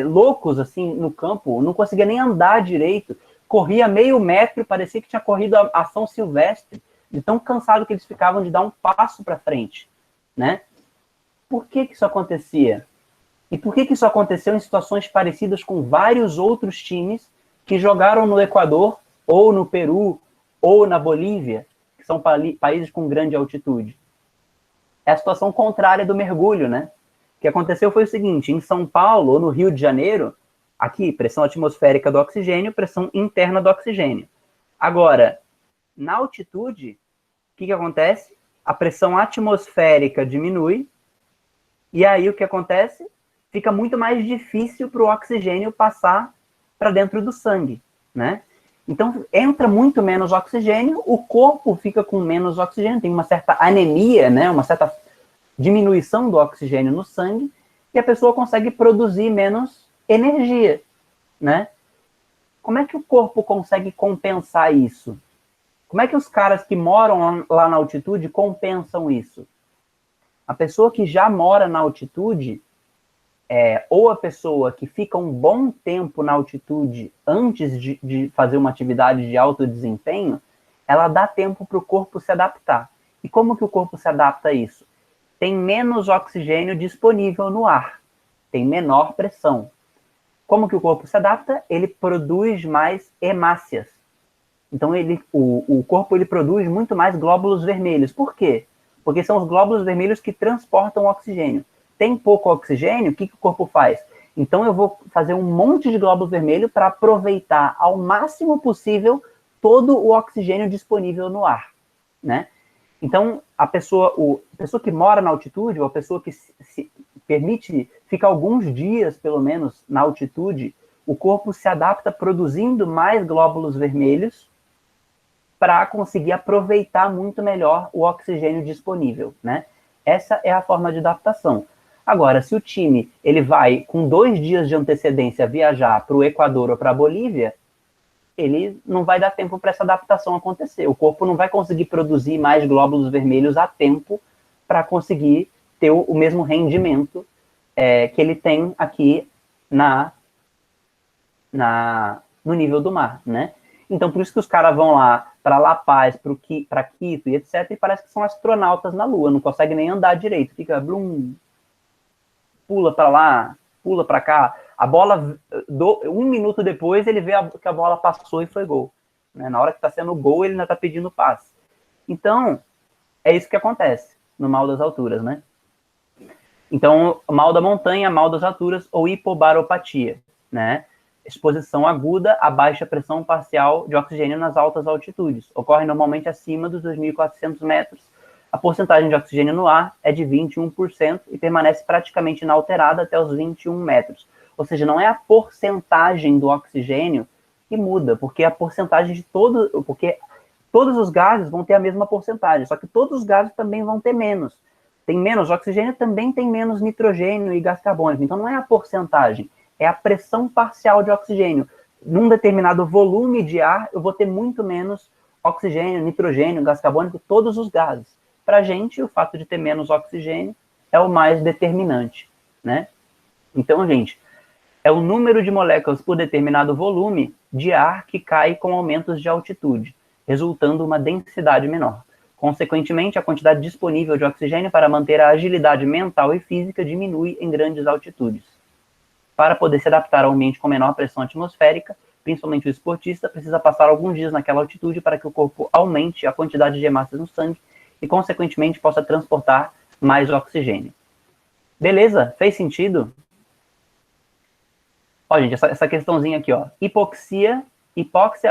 A: loucos assim no campo, não conseguia nem andar direito, corria meio metro, parecia que tinha corrido a São Silvestre, de tão cansado que eles ficavam de dar um passo para frente, né? Por que isso acontecia? E por que isso aconteceu em situações parecidas com vários outros times que jogaram no Equador, ou no Peru, ou na Bolívia, que são países com grande altitude? É a situação contrária do mergulho, né? O que aconteceu foi o seguinte: em São Paulo ou no Rio de Janeiro, aqui, pressão atmosférica do oxigênio, pressão interna do oxigênio. Agora, na altitude, o que acontece? A pressão atmosférica diminui, e aí o que acontece? Fica muito mais difícil para o oxigênio passar para dentro do sangue, né? Então, entra muito menos oxigênio, o corpo fica com menos oxigênio, tem uma certa anemia, né? Uma certa diminuição do oxigênio no sangue, e a pessoa consegue produzir menos energia, né? Como é que o corpo consegue compensar isso? Como é que os caras que moram lá na altitude compensam isso? A pessoa que já mora na altitude, ou a pessoa que fica um bom tempo na altitude antes de fazer uma atividade de alto desempenho, ela dá tempo para o corpo se adaptar. E como que o corpo se adapta a isso? Tem menos oxigênio disponível no ar, tem menor pressão. Como que o corpo se adapta? Ele produz mais hemácias. Então o corpo ele produz muito mais glóbulos vermelhos. Por quê? Porque são os glóbulos vermelhos que transportam o oxigênio. Tem pouco oxigênio, o que o corpo faz? Então eu vou fazer um monte de glóbulo vermelho para aproveitar ao máximo possível todo o oxigênio disponível no ar, né? Então a pessoa que mora na altitude, ou a pessoa que se permite ficar alguns dias, pelo menos, na altitude, o corpo se adapta produzindo mais glóbulos vermelhos para conseguir aproveitar muito melhor o oxigênio disponível, né? Essa é a forma de adaptação. Agora, se o time ele vai com 2 dias de antecedência viajar para o Equador ou para a Bolívia, ele não vai dar tempo para essa adaptação acontecer. O corpo não vai conseguir produzir mais glóbulos vermelhos a tempo para conseguir ter o mesmo rendimento que ele tem aqui no nível do mar, né? Então, por isso que os caras vão lá para La Paz, para Quito e etc, e parece que são astronautas na Lua, não conseguem nem andar direito, fica blum, pula para lá, pula para cá, a bola, 1 minuto depois, ele vê que a bola passou e foi gol, né? Na hora que está sendo gol, ele ainda está pedindo passe. Então, é isso que acontece no mal das alturas, né? Então, mal da montanha, mal das alturas ou hipobaropatia, né? Exposição aguda a baixa pressão parcial de oxigênio nas altas altitudes. Ocorre normalmente acima dos 2.400 metros. A porcentagem de oxigênio no ar é de 21% e permanece praticamente inalterada até os 21 metros. Ou seja, não é a porcentagem do oxigênio que muda, porque a porcentagem de porque todos os gases vão ter a mesma porcentagem, só que todos os gases também vão ter menos. Tem menos oxigênio, também tem menos nitrogênio e gás carbônico. Então não é a porcentagem, é a pressão parcial de oxigênio. Num determinado volume de ar, eu vou ter muito menos oxigênio, nitrogênio, gás carbônico, todos os gases. Para a gente, o fato de ter menos oxigênio é o mais determinante, né? Então, gente, é o número de moléculas por determinado volume de ar que cai com aumentos de altitude, resultando uma densidade menor. Consequentemente, a quantidade disponível de oxigênio para manter a agilidade mental e física diminui em grandes altitudes. Para poder se adaptar ao ambiente com menor pressão atmosférica, principalmente o esportista, precisa passar alguns dias naquela altitude para que o corpo aumente a quantidade de hemácias no sangue e, consequentemente, possa transportar mais oxigênio. Beleza? Fez sentido? Ó, gente, essa questãozinha aqui, ó. Hipóxia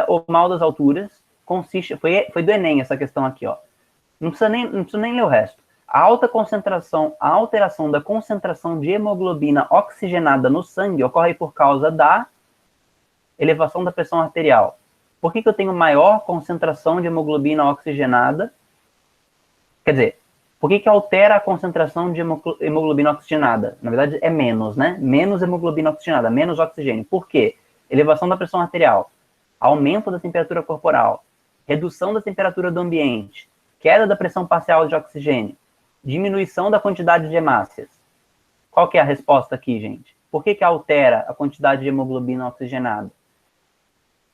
A: ou mal das alturas consiste... Foi do Enem essa questão aqui, ó. Não precisa nem ler o resto. A alteração da concentração de hemoglobina oxigenada no sangue ocorre por causa da elevação da pressão arterial. Por que eu tenho maior concentração de hemoglobina oxigenada? Quer dizer, por que altera a concentração de hemoglobina oxigenada? Na verdade, é menos, né? Menos hemoglobina oxigenada, menos oxigênio. Por quê? Elevação da pressão arterial, aumento da temperatura corporal, redução da temperatura do ambiente, queda da pressão parcial de oxigênio, diminuição da quantidade de hemácias. Qual que é a resposta aqui, gente? Por que altera a quantidade de hemoglobina oxigenada?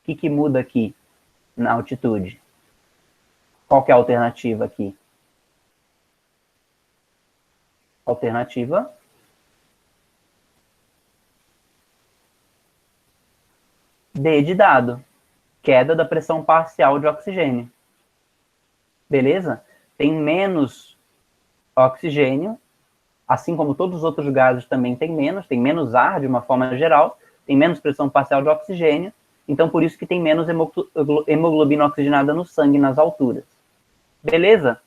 A: O que muda aqui na altitude? Qual que é a alternativa aqui? Alternativa D de dado. Queda da pressão parcial de oxigênio. Beleza? Tem menos oxigênio, assim como todos os outros gases também tem menos ar de uma forma geral, tem menos pressão parcial de oxigênio, então por isso que tem menos hemoglobina oxigenada no sangue nas alturas. Beleza?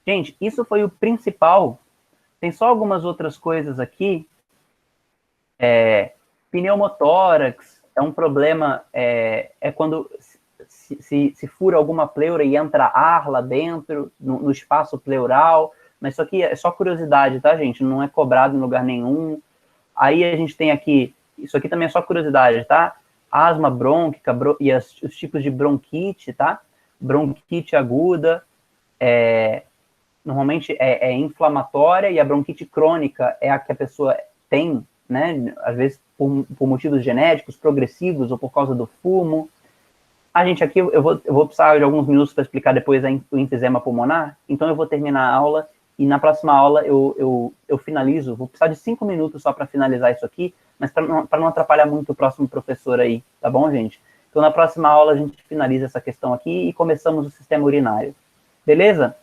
A: Gente, isso foi o principal. Tem só algumas outras coisas aqui. Pneumotórax é um problema, quando se fura alguma pleura e entra ar lá dentro, no espaço pleural, mas isso aqui é só curiosidade, tá, gente? Não é cobrado em lugar nenhum. Aí a gente tem aqui, isso aqui também é só curiosidade, tá? Asma brônquica e os tipos de bronquite, tá? Bronquite aguda, normalmente é inflamatória, e a bronquite crônica é a que a pessoa tem, né? Às vezes por motivos genéticos, progressivos, ou por causa do fumo. A gente aqui, eu vou precisar de alguns minutos para explicar depois o enfisema pulmonar, então eu vou terminar a aula, e na próxima aula eu finalizo, vou precisar de 5 minutos só para finalizar isso aqui, mas para não atrapalhar muito o próximo professor aí, tá bom, gente? Então na próxima aula a gente finaliza essa questão aqui e começamos o sistema urinário. Beleza?